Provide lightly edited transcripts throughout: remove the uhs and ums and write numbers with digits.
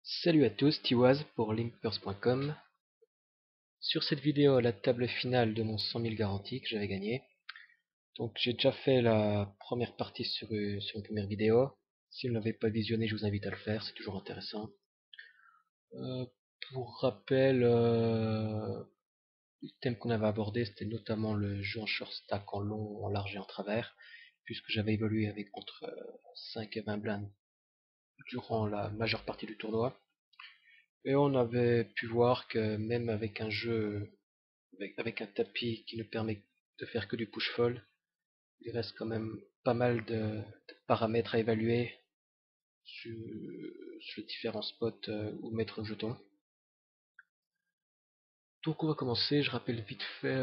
Salut à tous, Tiwaz pour limpers.com. Sur cette vidéo, la table finale de mon 100 000 garantie que j'avais gagné. Donc j'ai déjà fait la première partie sur une première vidéo. Si vous ne l'avez pas visionné, je vous invite à le faire, c'est toujours intéressant. Euh, pour rappel, le thème qu'on avait abordé, c'était notamment le jeu en short stack en long, en large et en travers, puisque j'avais évolué avec entre 5 et 20 blindes durant la majeure partie du tournoi. Et on avait pu voir que même avec un jeu avec un tapis qui ne permet de faire que du push-fold, il reste quand même pas mal de paramètres à évaluer sur, sur les différents spots où mettre le jeton. Donc on va commencer, je rappelle vite fait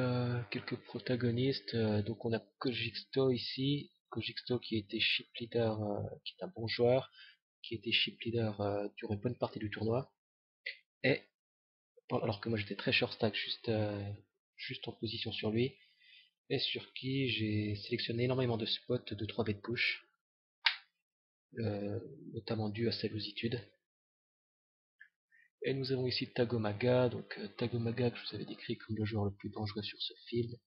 quelques protagonistes. Donc on a Kojixto ici, Kojixto qui était chip leader, qui est un bon joueur, qui était chip leader durant une bonne partie du tournoi. Et alors que moi j'étais très short stack, juste en position sur lui, et sur qui j'ai sélectionné énormément de spots de 3 v de push, notamment dû à sa lositude. Et nous avons ici Tagomaga, donc Tagomaga que je vous avais décrit comme le joueur le plus dangereux sur ce field,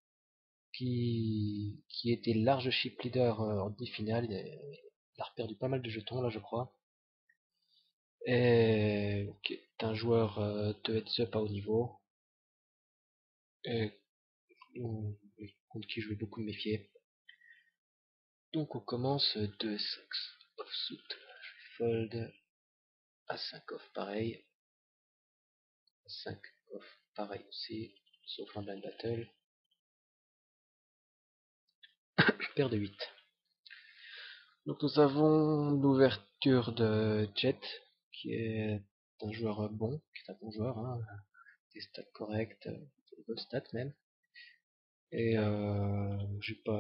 qui était large chip leader en demi-finale. Il a perdu pas mal de jetons là je crois. Et qui est un joueur de heads-up à haut niveau, et, contre qui je vais beaucoup me méfier. Donc on commence 2-5 offsuit, je fold, A5 off pareil, 5 off pareil aussi, sauf en blind battle, paire de 8. Donc nous avons l'ouverture de Jet, qui est un joueur bon, qui est un bon joueur, hein, des stats correctes, des bonnes stats même. Et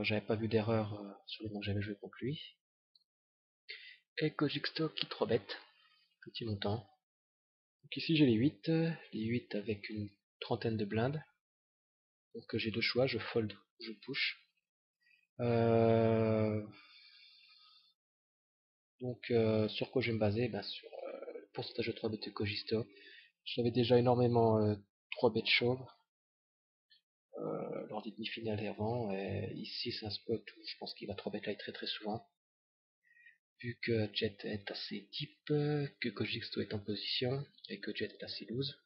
j'avais pas vu d'erreur sur les noms que j'avais joué contre lui. Et Kojixto qui 3 bêtes, petit montant. Donc ici j'ai les 8 avec une trentaine de blindes. Donc j'ai deux choix, je fold ou je push. Sur quoi je vais me baser, sur le pourcentage de 3 bêtes de Kojisto. J'avais déjà énormément 3 bêtes chauves lors des demi-finales et avant. Et ici c'est un spot où je pense qu'il va 3 bêtes light très très souvent. Vu que Jet est assez deep, que Kojisto est en position et que Jet est assez loose.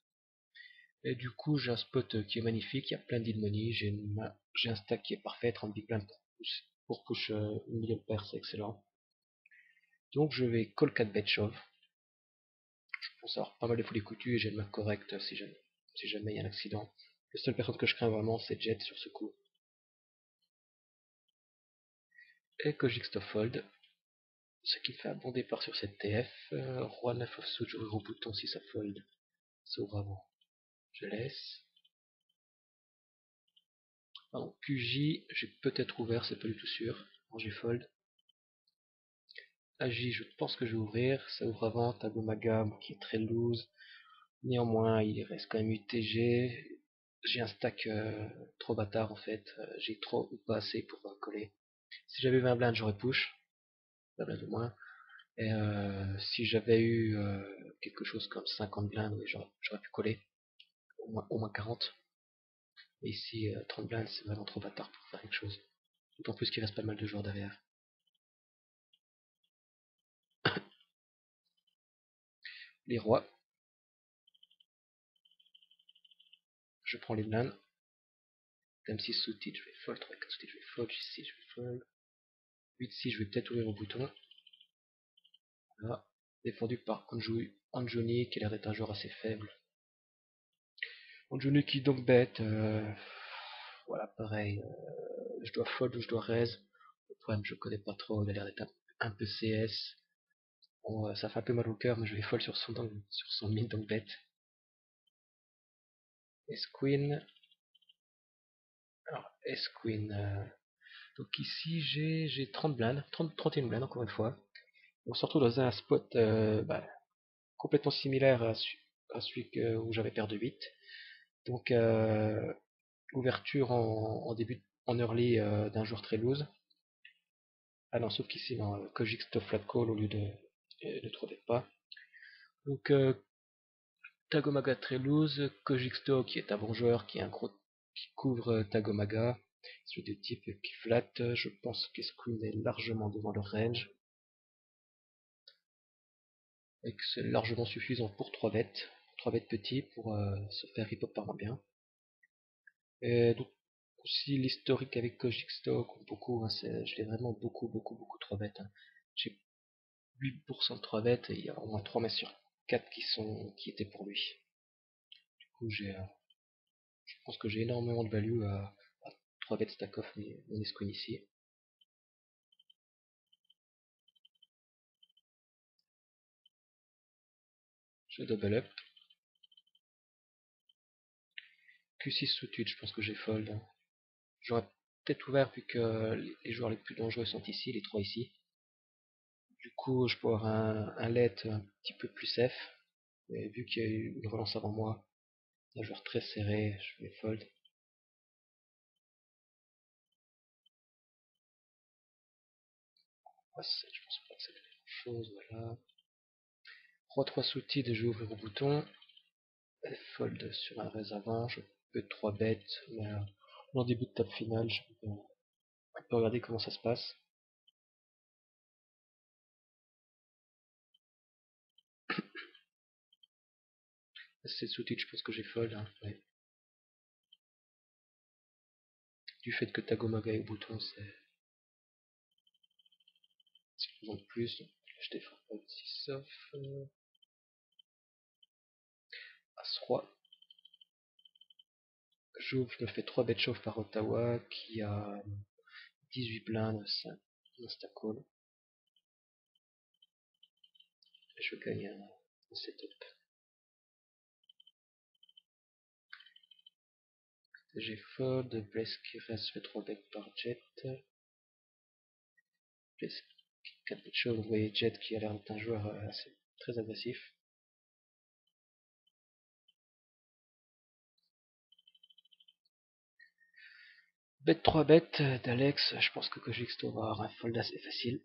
Et du coup j'ai un spot qui est magnifique, il y a plein d'il money, j'ai un stack qui est parfait, 30 big blinds pour push une million paire, c'est excellent. Donc je vais call 4 bêtes chauves. Je pense avoir pas mal de folies coutues et j'ai le main correct si jamais il y a un accident. La seule personne que je crains vraiment c'est Jet sur ce coup. Et Kojixto fold. Ce qui me fait un bon départ sur cette TF. Roi 9 of suit, j'ouvre au bouton si ça fold. Ça ouvre avant. Je laisse. Alors, QJ, j'ai peut-être ouvert, c'est pas du tout sûr. Alors j'ai fold. AJ, je pense que je vais ouvrir. Ça ouvre avant. Tagomaga, qui est très loose. Néanmoins, il reste quand même UTG. J'ai un stack trop bâtard en fait. J'ai trop ou pas assez pour coller. Si j'avais eu 20 blindes, j'aurais push. 20 blindes au moins. Et si j'avais eu quelque chose comme 50 blindes, oui, j'aurais pu coller. Au moins 40. Et ici, 30 blindes, c'est vraiment trop bâtard pour faire quelque chose. D'autant plus qu'il reste pas mal de joueurs derrière. Les rois. Je prends les blindes. Dame 6 sous-titre, je vais fold. 3 4 sous-titre, je vais fold. 6 je vais fold. 8 6 je vais peut-être ouvrir au bouton. Là. Défendu par Anjoni, qui a l'air d'être un joueur assez faible. Anjoni qui donc bête. Voilà, pareil. Je dois fold ou je dois raise. Le problème, je connais pas trop. Il a l'air d'être un peu CS. Bon, ça fait un peu mal au cœur, mais je vais fold sur son mid donc bête. S-Queen. Alors, S-Queen. Donc ici, j'ai 30 blindes, 31 blindes encore une fois. On se retrouve dans un spot complètement similaire à celui où j'avais perdu 8. Donc, ouverture en début, en early d'un joueur très loose. Ah non, sauf qu'ici, non, Kojixto flat call au lieu de 3 bêtes pas. Donc Tagomaga très loose, Kojixto qui est un bon joueur, qui est un gros qui couvre Tagomaga, c'est des types qui flattent, je pense qu'Esqueen est largement devant le range, et que c'est largement suffisant pour 3 bêtes petits pour se faire rip-hop par bien. Et donc aussi l'historique avec Kojixto compte beaucoup, hein, je l'ai vraiment beaucoup 3 bêtes. Hein. J'ai 8% de 3 bêtes et il y a au moins 3 mains sur 4 qui étaient pour lui. Du coup je pense que j'ai énormément de value à 3 bêtes stack off mon Esqueen ici. Je double up. Q6 sous-tude, je pense que j'ai fold. Hein. J'aurais peut-être ouvert vu que les joueurs les plus dangereux sont ici, les 3 ici. Du coup, je peux avoir un let un petit peu plus safe. Mais vu qu'il y a eu une relance avant moi, un joueur très serré, je vais fold. Je pense pas que ça fait grand chose, voilà. Roi 3 sous-tide, je vais ouvrir au bouton. Et fold sur un raise avant, je peux 3 bêtes, mais en début de table finale, on peut regarder comment ça se passe. C'est sous-tide, je pense que j'ai fold. Hein, ouais. Du fait que Tagomaga est au bouton, c'est en plus. Je défends pas aussi sauf. As-Roi. J'ouvre, je me fais 3 bêtes chauves par Ottawa qui a 18 blindes, 5 insta-call. Et je gagne un setup. J'ai fold, Blaze qui reste fait 3 bêtes par Jet. Blaze 4 bêtes chauves, vous voyez Jet qui a l'air d'être un joueur assez, très agressif. Bet 3 bêtes d'Alex, je pense que Kojixto va avoir un fold assez facile.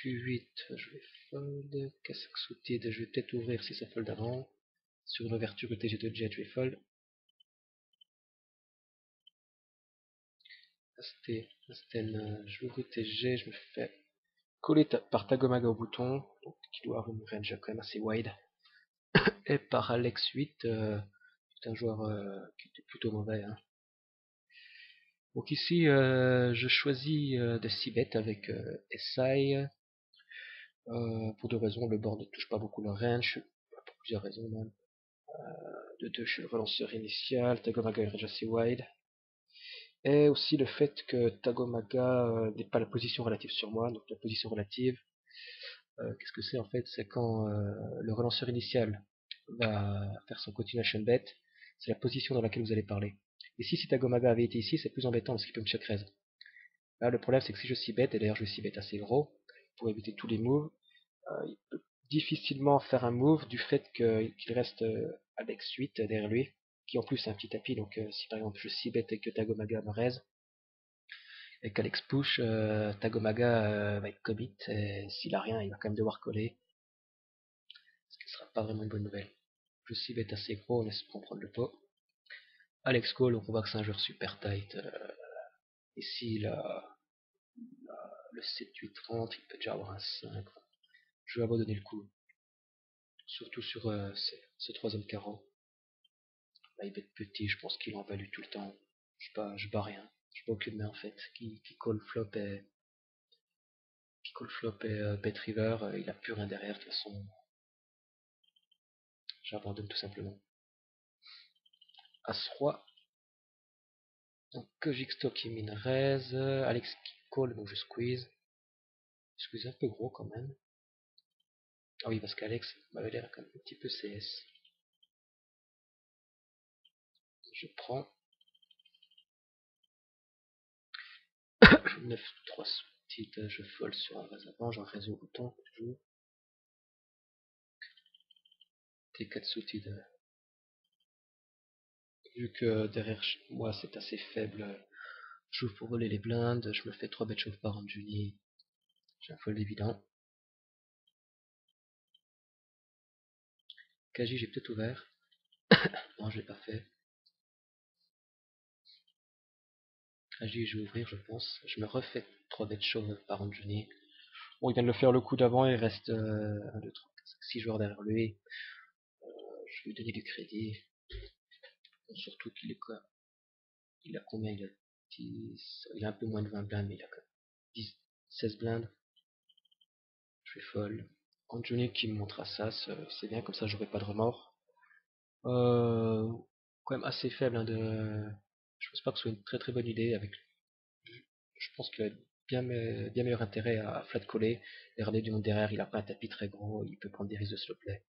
Q8, je vais fold. Casque sous-tide, je vais peut-être ouvrir si ça fold avant. Sur une ouverture UTG de Jet, je vais fold. Asten, je ouvre UTG, je me fais coller par Tagomaga au bouton, donc qui doit avoir une range quand même assez wide. Et par Alex 8, c'est un joueur qui était plutôt mauvais. Hein. Donc ici, je choisis de 6 bêtes avec SI. Pour 2 raisons, le board ne touche pas beaucoup le range, pour plusieurs raisons même. De 2, je suis le relanceur initial, Tagomaga est range assez wide. Et aussi le fait que Tagomaga n'est pas la position relative sur moi, donc la position relative, qu'est-ce que c'est en fait? C'est quand le relanceur initial va faire son continuation bet, c'est la position dans laquelle vous allez parler. Ici, si Tagomaga avait été ici, c'est plus embêtant parce qu'il peut me check raise. Là, le problème, c'est que si je 6 bet, et d'ailleurs je 6 bet assez gros, pour éviter tous les moves, il peut difficilement faire un move du fait qu'il reste avec 8 derrière lui, qui en plus est un petit tapis, donc si par exemple je 6 bet et que Tagomaga me raise, et qu'Alex push, Tagomaga va être commit, et s'il a rien, il va quand même devoir coller, ce qui sera pas vraiment une bonne nouvelle. Le cible est assez gros, on laisse prendre le pot. Alex call, on voit que c'est un joueur super tight. Ici, le 7-8 rentre, il peut déjà avoir un 5. Je vais abandonner le coup, surtout sur ce troisième carreau. Là, il bet petit, je pense qu'il en value tout le temps. Je bats rien. Je bats aucune main en fait. Qui call flop et bet river, il a plus rien derrière de toute façon. J'abandonne tout simplement. As-Roi. Donc Jigsto qui mine raise. Alex qui call, donc je squeeze. Je squeeze un peu gros quand même. Ah oui, parce qu'Alex m'avait l'air quand même un petit peu CS. Je prends 9-3 sous-titres, je fold sur un raise avant, j'en raise au bouton, toujours. T4 sous-titres. Vu que derrière moi c'est assez faible, j'ouvre pour voler les blindes, je me fais 3 bêtes chauves par Anjuni. J'ai un fold évident. KJ, j'ai peut-être ouvert. Non, je l'ai pas fait. KJ, je vais ouvrir, je pense. Je me refais 3 bêtes chauves par Anjoni. Bon, il vient de le faire le coup d'avant, il reste 1, 2, 3, 4, 5, 6 joueurs derrière lui. Je vais lui donner du crédit. Bon, surtout qu'il est quoi? Il a combien? Il a 10. Il a un peu moins de 20 blindes, mais il a quand même 10, 16 blindes. Je vais fold. Anjoni qui me montre à ça, c'est bien, comme ça j'aurai pas de remords. Quand même assez faible hein, de. Je pense pas que ce soit une très très bonne idée avec. Je pense qu'il a bien meilleur intérêt à flat coller et ramener du monde derrière. Il a pas un tapis très gros, il peut prendre des risques de slow play.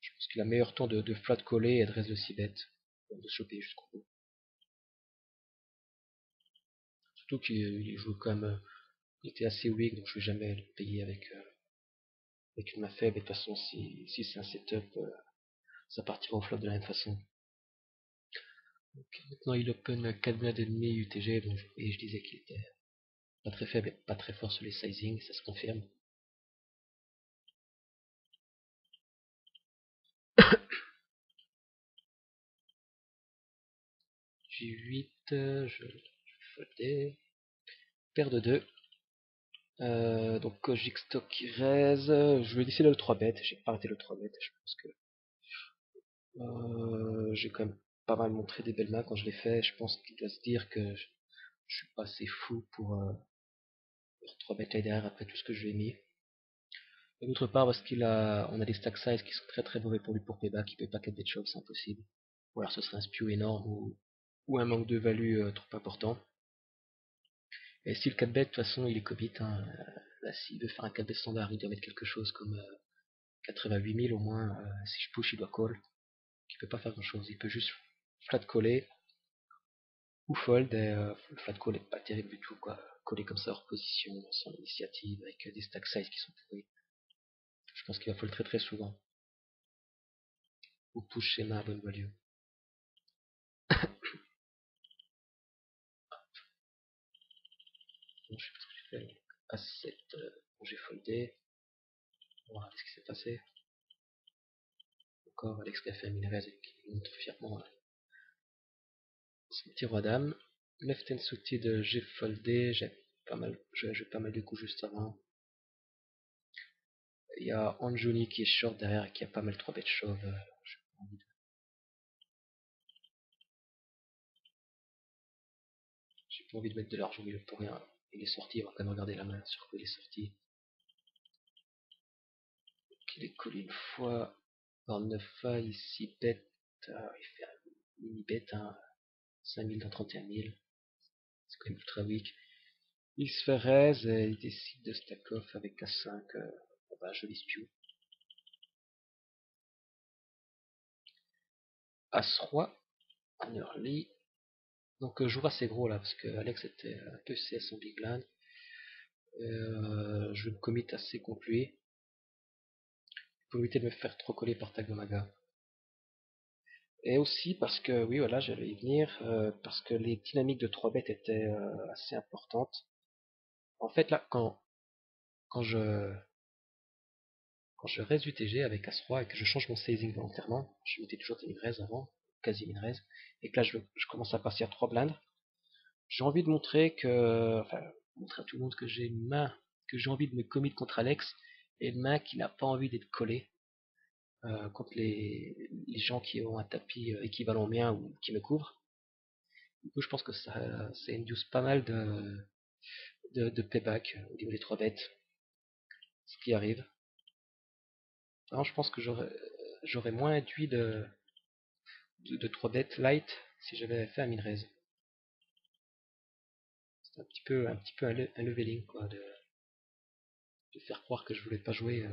Je pense qu'il a meilleur temps de flat coller et de reste de 6 bêtes, de choper jusqu'au bout. Surtout qu'il joue quand même. Il était assez weak, donc je vais jamais le payer avec une main faible. Et de toute façon, si c'est un setup, ça partira au flop de la même façon. Donc, maintenant il open 4 blindes et demi UTG, et je disais qu'il était pas très faible et pas très fort sur les sizing, ça se confirme. J8, je vais folder. Paire de 2. Donc Jigstock raise. Je vais laisser le 3 bêtes. J'ai pas arrêté le 3 bêtes. Je pense que j'ai quand même pas mal montré des belles mains quand je l'ai fait. Je pense qu'il doit se dire que je suis pas assez fou pour 3 bêtes là derrière après tout ce que je lui ai mis. Et d'autre part parce on a des stack size qui sont très très mauvais pour lui pour payback. Il peut pas 4 bêtes shove, c'est impossible. Ou alors ce serait un spew énorme ou un manque de value trop important. Et si le 4 bet, de toute façon, il est commit. Hein. Là, s'il veut faire un 4 bet standard, il doit mettre quelque chose comme 88 000 au moins. Si je push, il doit call. Il peut pas faire grand chose. Il peut juste flat coller ou fold. Et le flat call est pas terrible du tout, quoi. Coller comme ça hors position, sans initiative, avec des stack size qui sont pourris. Je pense qu'il va fold très très souvent. Ou push ses mains à bonne value. Bon, je sais pas ce que j'ai fait. A7, bon, j'ai foldé. On va regarder ce qui s'est passé. Encore Alex qui a fait un minerez et qui montre fièrement son petit roi dame. Left hand suited, j'ai foldé, j'ai pas mal de coups juste avant. Il y a Anjoni qui est short derrière et qui a pas mal 3 bêtes chauves. J'ai pas envie de mettre de l'argent pour rien. Il est sorti, on va quand même regarder la main sur quoi il est sorti. Donc, il est collé une fois par 9 failles, ici bête. Il fait un mini bet, hein, 5000 dans 31 000. C'est quand même ultra weak. Il se fait raise et il décide de stack off avec K5. Joli spew. As-Roi, en early. Donc je joue assez gros là, parce que Alex était un peu CS en big blind. Je vais me commit assez contre lui, pour éviter de me faire trop coller par Tagomaga. Et aussi parce que, oui voilà, j'allais y venir, parce que les dynamiques de 3 bêtes étaient assez importantes. En fait là, quand je quand je raise UTG avec As-Roi et que je change mon sizing volontairement, je mettais toujours des min-raise avant, quasi min-raise, et que là je commence à passer à 3 blindes, j'ai envie de montrer que, enfin, montrer à tout le monde que j'ai une main, que j'ai envie de me commit contre Alex, et une main qui n'a pas envie d'être collée contre les gens qui ont un tapis équivalent au mien ou qui me couvrent. Du coup, je pense que ça induce pas mal de payback au niveau des 3 bêtes, ce qui arrive. Alors, je pense que j'aurais moins induit de 3 bêtes light si j'avais fait un min-raise. C'est un petit peu un leveling, quoi, de faire croire que je voulais pas jouer,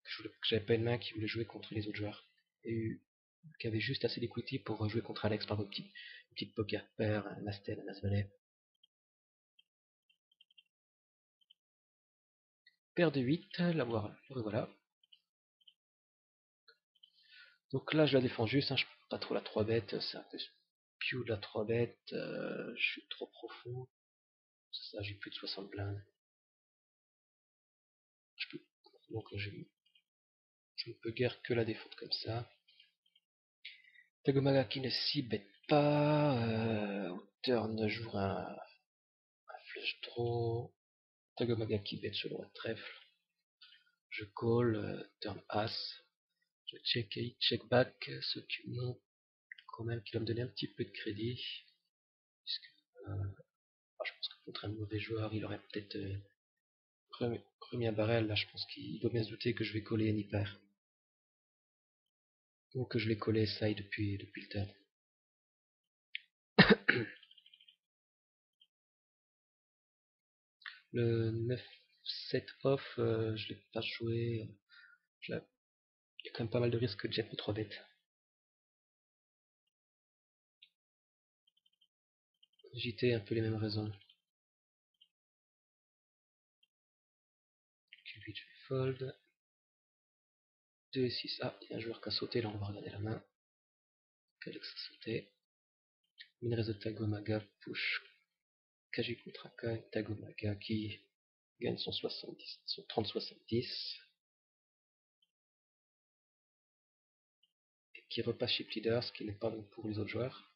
que j'avais pas une main qui voulait jouer contre les autres joueurs. Et qui avait juste assez d'equity pour jouer contre Alex par une petite poker pair, un Astel, un As-Valet. Paire de 8, la voilà. Donc là je la défends juste, hein, je peux pas trop la 3 bêtes, c'est un peu spew de la 3 bêtes, je suis trop profond. C'est ça, j'ai plus de 60 blindes. Donc je ne peux guère que la défendre comme ça. Tagomaga qui ne s'y bête pas. Au turn, joue un flush draw. Tagomaga qui bête sur le roi de trèfle. Je call, turn as. Je check et check back, ce qui montre quand même qu'il va me donner un petit peu de crédit. Puisque, je pense que contre un mauvais joueur, il aurait peut-être remis un barrel. Là, je pense qu'il doit bien se douter que je vais coller un hyper. Ou que je l'ai collé ça depuis le turn. Le 9-7 off, je l'ai pas joué. Il y a quand même pas mal de risques que Jet me 3 bêtes. JT, un peu les mêmes raisons. Q8, je vais fold. 2 et 6. Ah, il y a un joueur qui a sauté, là on va regarder la main. Alex a sauté. Minres de Tagomaga, push. Kaji contre Akai, Tagomaga qui gagne son 30-70. Et qui repasse chip leader, ce qui n'est pas bon pour les autres joueurs.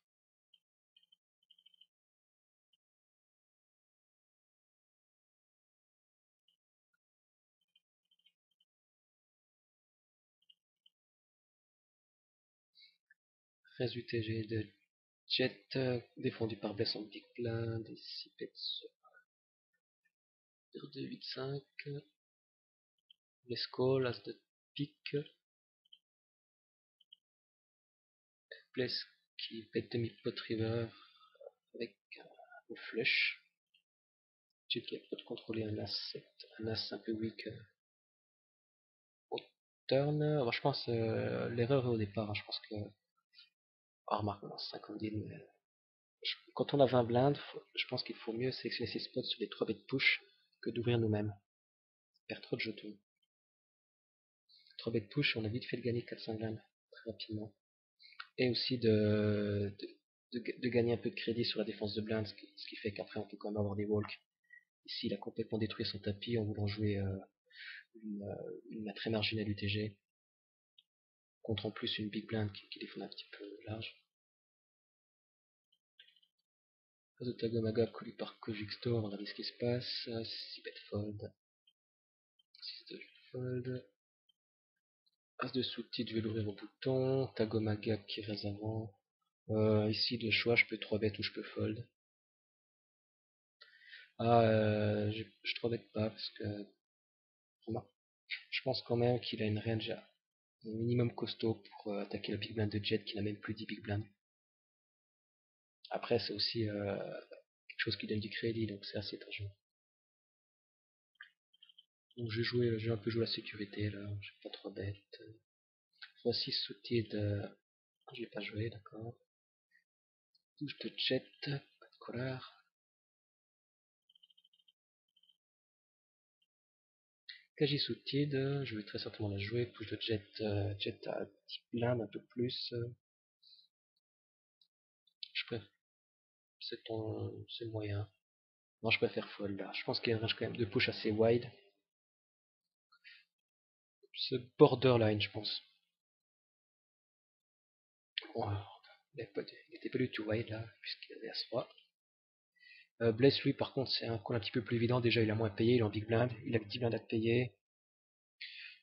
Raise UTG de Jet, défendu par Bless en big blind, et 6 bêtes sur 2, 8, 5. Bless call, as de pique. Bless qui bête demi-pot river avec un flush. Jet qui a pas de contrôler un as, un as un peu weak au turn. Alors, je pense l'erreur est au départ, hein, je pense que. Ah, remarque, on lance 50 deals, mais quand on a 20 blindes, je pense qu'il faut mieux sélectionner ses spots sur les 3 bêtes push que d'ouvrir nous-mêmes. On perd trop de jetons. 3 bêtes push, on a vite fait de gagner 400 blindes très rapidement. Et aussi de gagner un peu de crédit sur la défense de blindes, ce qui fait qu'après on peut quand même avoir des walks. Ici, il a complètement détruit son tapis en voulant jouer une main très marginale UTG. Contre en plus une big blind qui défend un petit peu large. As de Tagomaga collé par Kojixto, on va regarder ce qui se passe. 6 bet fold. 6 de fold. As de sous-titre, je vais l'ouvrir au bouton. Tagomaga qui reste avant. Ici, de choix, je peux 3 bet ou je peux fold. Je 3 bet pas parce que. Je pense quand même qu'il a une range un minimum costaud pour attaquer le big blind de Jet qui n'a même plus 10 big blind. Après, c'est aussi quelque chose qui donne du crédit, donc c'est assez étrange. Donc j'ai un peu joué la sécurité là, j'ai pas trop bête. Voici sous-titre, je l'ai pas joué, d'accord. Touche de Jet, pas de colère. Kaji sous-titre, je vais très certainement la jouer. Touche de Jet, Jet à 10 blindes, un peu plus. Je préfère, c'est moyen. Non, je préfère fold là. Je pense qu'il y a un range quand même de push assez wide. C'est borderline, je pense. Bon, il n'était pas du tout wide là, puisqu'il avait As-Roi. Bless lui par contre c'est un call un petit peu plus évident, déjà il a moins payé, il est en big blind, il a 10 blindes à payer.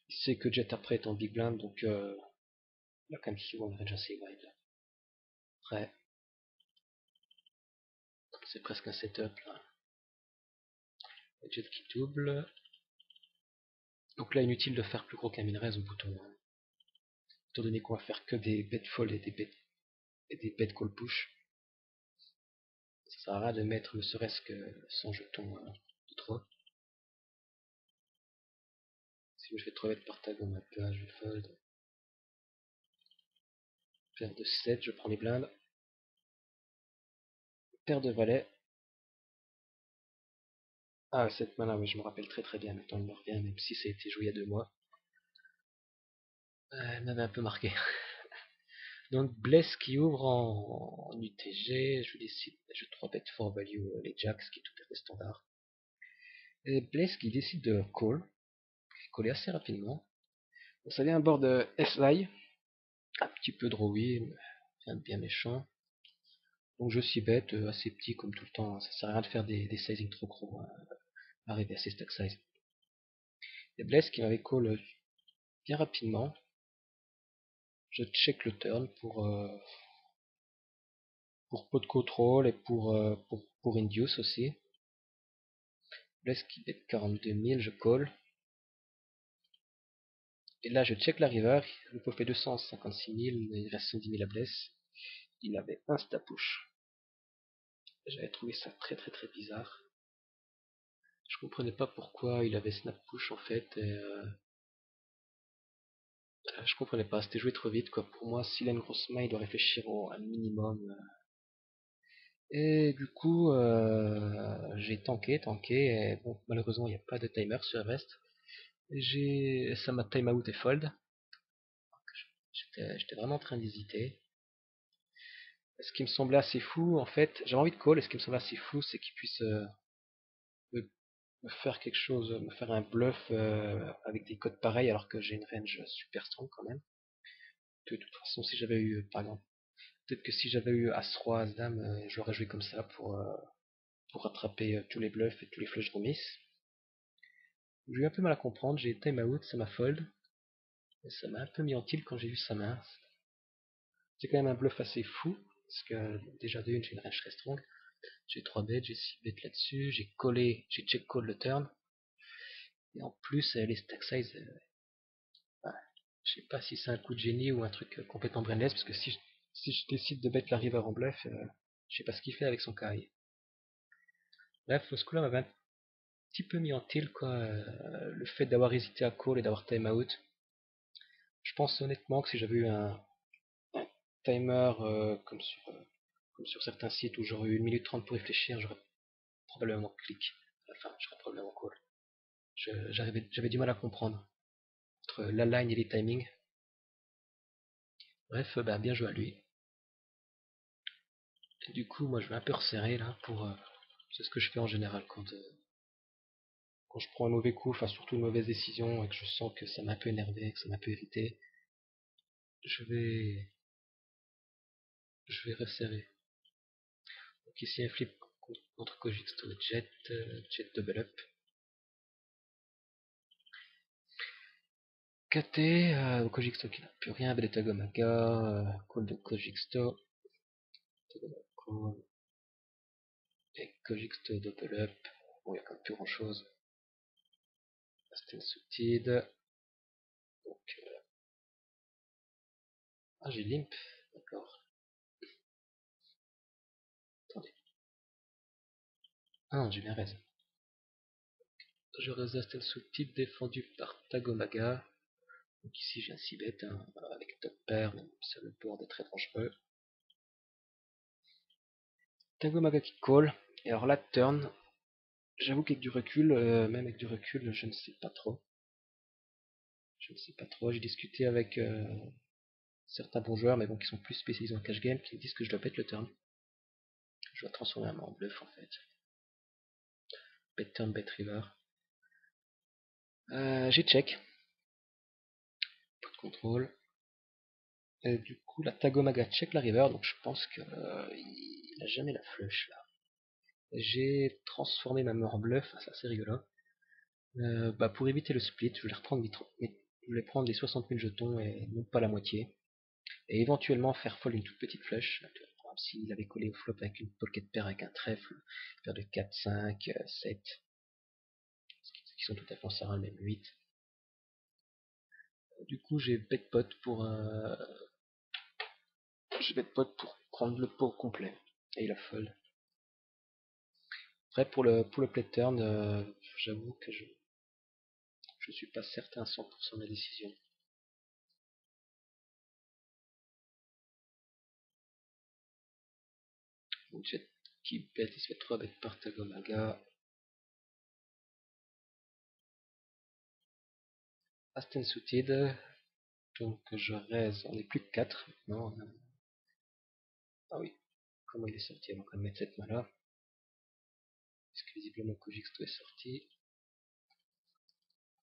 Il sait que Jet après est en big blind, donc il a quand même souvent une range assez wide là. Après, c'est presque un setup là. Jet qui double. Donc là inutile de faire plus gros qu'un minrez au bouton. Hein. Étant donné qu'on va faire que des bêtes folles et des bêtes call push. Ça sert à rien de mettre ne serait-ce que 100 jetons de trop. Si je fais 3 bêtes par tag au mappa, je vais fold. Paire de 7, je prends les blindes. Paire de valets. Ah, cette main-là, oui, je me rappelle très très bien. Maintenant, elle me revient, même si ça a été joué il y a 2 mois. Elle m'avait un peu marqué. Donc, Bless qui ouvre en UTG. Je décide, je 3 bet for value les jacks, qui est tout à fait standard. Et Bless qui décide de call. collé assez rapidement. Donc, ça vient à bord de SI, un petit peu drawy, rien de bien méchant. Donc je suis bête, assez petit comme tout le temps, ça sert à rien de faire des sizing trop gros, hein, arriver à ces stack size. Et Bless qui m'avait call bien rapidement. Je check le turn pour pot de control et pour induce aussi. Bless qui bet 42 000, je call. Et là je check la river, le pot fait 256 000, il reste 110 000 à Bless. Il avait insta push. J'avais trouvé ça très très très bizarre. Je comprenais pas pourquoi il avait snap push en fait. Je comprenais pas, c'était joué trop vite quoi. Pour moi, s'il a une grosse main, il doit réfléchir au un minimum. Et du coup, j'ai tanké, et bon, malheureusement, il n'y a pas de timer sur Everest. Ça m'a time out et fold. J'étais vraiment en train d'hésiter. Ce qui me semblait assez fou, en fait, j'avais envie de call, et ce qui me semblait assez fou, c'est qu'il puisse me, me faire quelque chose, me faire un bluff avec des codes pareils, alors que j'ai une range super strong quand même. De toute façon, si j'avais eu, par exemple, peut-être que si j'avais eu As-Roi, As-Dame, j'aurais joué comme ça pour rattraper tous les bluffs et tous les flush de miss. J'ai eu un peu mal à comprendre, j'ai time out, ça m'a fold. Et ça m'a un peu mis en tilt quand j'ai vu sa main. C'est quand même un bluff assez fou, parce que déjà de une, j'ai une range très strong. J'ai 3 bêtes, j'ai 6 bêtes là-dessus, j'ai collé, j'ai check call le turn. Et en plus, les stack size, bah, je sais pas si c'est un coup de génie ou un truc complètement brainless, parce que si je décide de bet la river en bluff, je sais pas ce qu'il fait avec son carré. Bref, ce coup-là m'avait un petit peu mis en tilt, quoi, le fait d'avoir hésité à call et d'avoir time out. Je pense honnêtement que si j'avais eu un timer comme sur certains sites où j'aurais eu 1 minute 30 pour réfléchir, j'aurais probablement clic. Enfin, j'aurais probablement call. J'avais du mal à comprendre entre la line et les timings. Bref, bah, bien joué à lui. Et du coup, moi je vais un peu resserrer là c'est ce que je fais en général quand je prends un mauvais coup, enfin surtout une mauvaise décision et que je sens que ça m'a un peu énervé, que ça m'a un peu irrité. Je vais, je vais resserrer. Donc ici un flip contre Kojixto Jet, Jet double up. KT, Kojixto qui n'a plus rien, Vedeta Gomaga, call de Kojixto, call, et Kojixto double up. Bon, il n'y a quand même plus grand chose. C'était Suited. Donc, j'ai limp, d'accord. Attendez. Ah non, j'ai bien raison. Je résiste sous type défendu par Tagomaga. Donc ici j'ai un 6 bet avec top pair, même si le board est très dangereux. Tagomaga qui call. Et alors là, turn, j'avoue qu'avec du recul, même avec du recul, je ne sais pas trop. Je ne sais pas trop. J'ai discuté avec certains bons joueurs, mais bon, qui sont plus spécialisés en cash game, qui me disent que je dois bet le turn. Je dois transformer un main en bluff en fait. Bet turn, bet river. J'ai check. Pas de contrôle. Et du coup, la Tagomaga check la river, donc je pense qu'il n'a jamais la flush là. J'ai transformé ma main en bluff, ça c'est rigolo. Bah, pour éviter le split, je voulais prendre les 60 000 jetons et non pas la moitié. Et éventuellement faire fold une toute petite flush. S'il avait collé au flop avec une pocket pair avec un trèfle, paire de 4, 5, 7, qui sont tout à fait en serein, même 8. Du coup, j'ai bet pot pour prendre le pot complet. Et il a fold. Après, pour le play turn, j'avoue que je suis pas certain à 100% de la décision. Donc Jet qui bet, il se fait 3 bêtes par Tagomaga. Asten suited. Donc je raise, on est plus que 4 maintenant. Ah oui, comment il est sorti avant qu'on mette cette main là. Parce que visiblement Kojixto est sorti.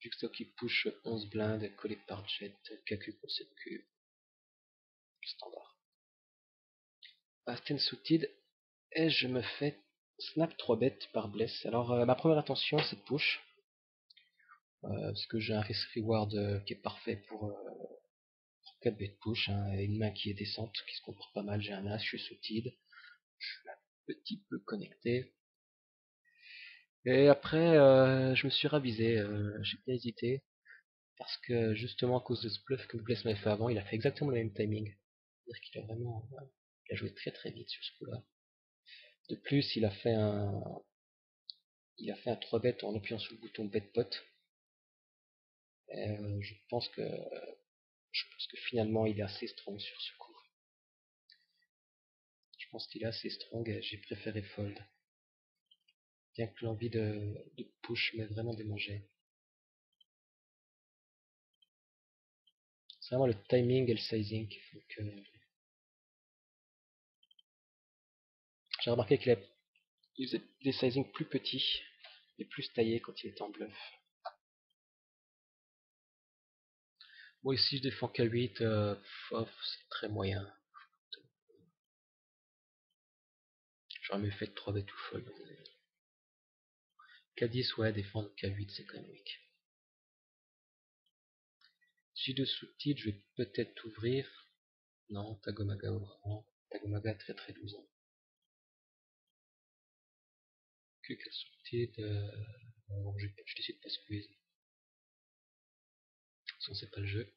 Juxto qui push 11 blindes, collé par Jet, Kaku contre Q, standard. Asten Suited, et je me fais snap 3 bêtes par Bless. Alors ma première intention c'est de push, parce que j'ai un risk reward qui est parfait pour 4 bêtes push, hein, et une main qui est décente, qui se comporte pas mal, j'ai un as, je suis Suited, je suis un petit peu connecté. Et après je me suis ravisé, j'ai pas hésité, parce que justement à cause de ce bluff que Bless m'avait fait avant, il a fait exactement le même timing. C'est-à-dire qu'il a vraiment il a joué très très vite sur ce coup-là. De plus, il a fait un 3 bet en appuyant sur le bouton bet pot. Et je pense que finalement il est assez strong sur ce coup. Je pense qu'il est assez strong et j'ai préféré fold. Bien que l'envie de push m'ait vraiment démangé. C'est vraiment le timing et le sizing qui font que... J'ai remarqué qu'il faisait des sizings plus petits et plus taillés quand il était en bluff. Bon, ici je défends K8, c'est très moyen. J'aurais mieux fait 3 bet ou fold. K10, ouais, défendre K8 c'est quand même weak. J2 sous-titre, je vais peut-être ouvrir. Non, Tagomaga ouvre. Non, Tagomaga très très 12 ans. Q4 sous-titre, bon, je décide pas squeeze. De toute façon, c'est pas le jeu.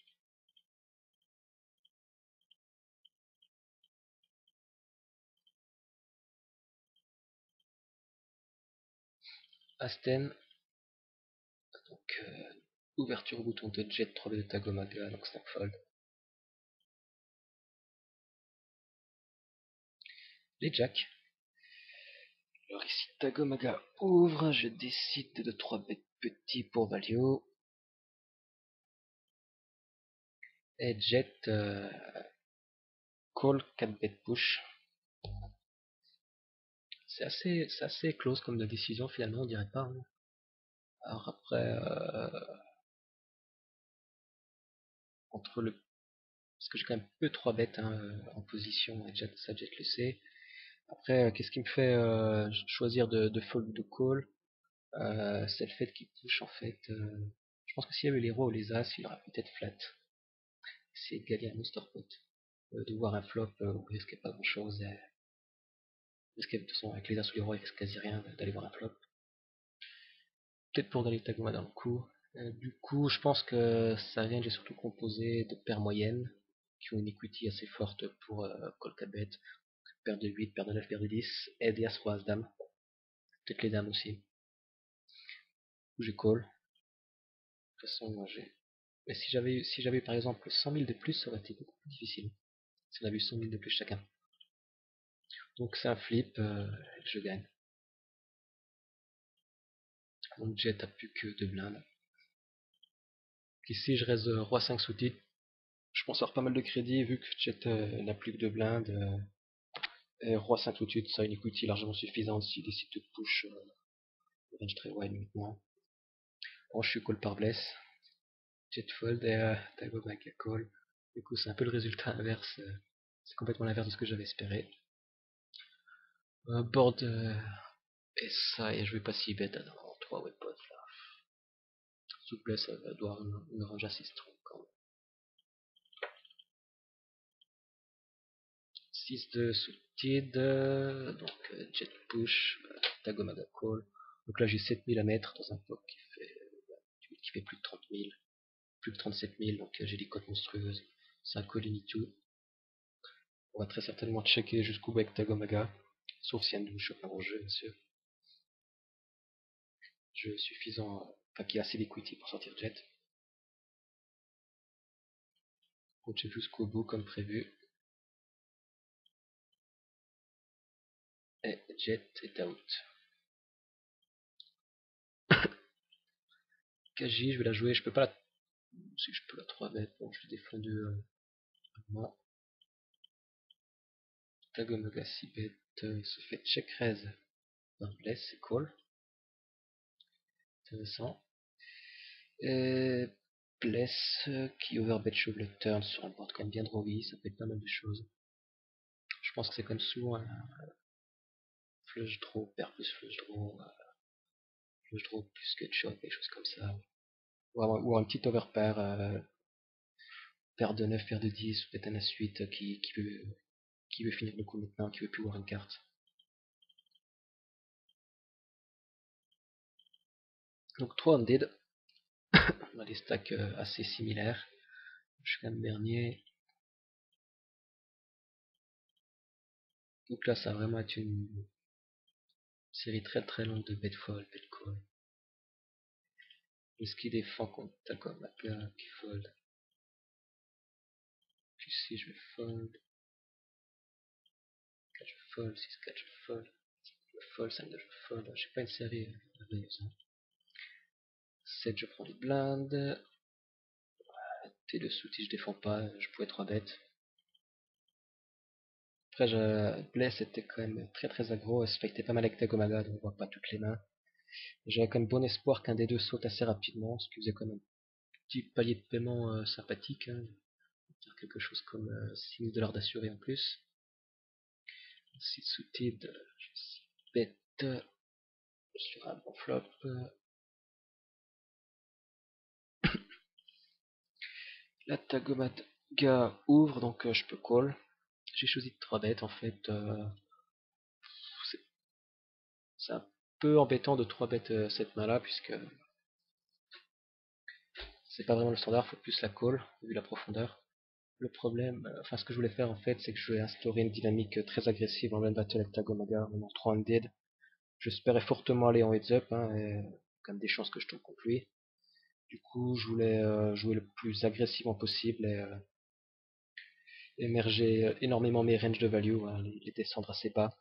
Asten, donc ouverture au bouton de jet 3B de Tagomaga, donc snap fold. Les jacks. Alors ici Tagomaga ouvre, je décide de 3 bêtes petits pour value. Et jet call 4 bêtes push. C'est assez close comme de décision finalement, on dirait pas. Hein. Alors après, entre le... Parce que j'ai quand même peu 3 bêtes hein, en position, et jet, ça jet le sait. Après, qu'est-ce qui me fait choisir de fold ou de call? C'est le fait qu'il push en fait. Je pense que s'il y avait les rois ou les as, il aurait peut-être flat. C'est égalé un monster pot. De voir un flop où il risquait pas grand chose. De toute façon, avec les as ou les rois, il risque quasi rien d'aller voir un flop. Peut-être pour gagner Tagoma dans le coup. Du coup, je pense que sa range est surtout composée de paires moyennes qui ont une equity assez forte pour call 4 bet. Paire de 8, paire de 9, paire de 10, et des as, roi, as, dame. Peut-être les dames aussi. J'ai call. De toute façon, moi j'ai. Mais si j'avais eu par exemple 100 000 de plus, ça aurait été beaucoup plus difficile. Si on avait eu 100 000 de plus chacun. Donc c'est un flip, je gagne. Donc jet a plus que 2 blindes. Ici je reste roi 5 sous titre. Je pense avoir pas mal de crédit vu que jet n'a plus que 2 blindes. Et roi 5 sous titre, ça a une equity largement suffisante s'il décide de push range très wide maintenant. Bon, je suis call par bless. Jet fold et Tago Maga call. Du coup c'est un peu le résultat inverse. C'est complètement l'inverse de ce que j'avais espéré. Board et ça, et je vais pas si bête dans 3 webpots là. S'il vous plaît, ça va doit une range assez strong quand même. 6 de sous-tide, donc jet push, Tagomaga call. Donc là j'ai 7000 à mettre dans un pot qui fait plus de 30 000, plus de 37 000, donc j'ai des cotes monstrueuses. C'est un call initio. On va très certainement checker jusqu'au bout avec Tagomaga, sauf si Andrew chope un bon jeu, bien sûr. Jeu suffisant, enfin qui a assez d'equity pour sortir jet. On check jusqu'au bout comme prévu. Et jet est out. KJ, je vais la jouer, je peux pas la... Si je peux la 3 bet, bon je l'ai défendu moi. Tagomaga 6 bet, se fait check raise par bless, c'est cool. Intéressant. Et Bless qui overbet shove le turn sur un board quand même bien drawy, ça peut être pas mal de choses. Je pense que c'est comme souvent un flush draw, pair plus flush draw plus que chop, des choses comme ça. Ou un petit overpair, paire de 9, paire de 10, ou peut-être un As-8 qui veut finir le coup maintenant, qui veut plus voir une carte. Donc 3 handed, on a des stacks assez similaires. Je suis quand même dernier. Donc là, ça va vraiment être une série très très longue de bet fold, bet call. Est-ce qu'il défend contre Tagomaga qui fold? Puis si je vais fold, 4 je fold, 6, 4 je fold, je fold, 5 2 je fold. J'ai pas une série merveilleuse. Hein. 7 je prends du blind. T2 si je défends pas, je pouvais 3 bêtes. Après, Bless était quand même très très aggro, elle se fightait pas mal avec Tagomaga, donc on voit pas toutes les mains. J'avais quand même bon espoir qu'un des deux saute assez rapidement, ce qui faisait quand même un petit palier de paiement sympathique. Hein. Quelque chose comme 6 000 $ d'assuré en plus. Si suited, je suis bête sur un bon flop. La Tagomaga ouvre, donc je peux call. J'ai choisi 3 bêtes en fait. C'est un peu embêtant de 3 bêtes cette main là, puisque c'est pas vraiment le standard, faut plus la call, vu la profondeur. Le problème, enfin ce que je voulais faire en fait, c'est que je voulais instaurer une dynamique très agressive en main battle avec Tagomaga, en 3 handed. J'espérais fortement aller en heads up, hein, et quand même des chances que je tombe contre lui. Du coup, je voulais jouer le plus agressivement possible et émerger énormément mes ranges de value, hein, les descendre assez bas,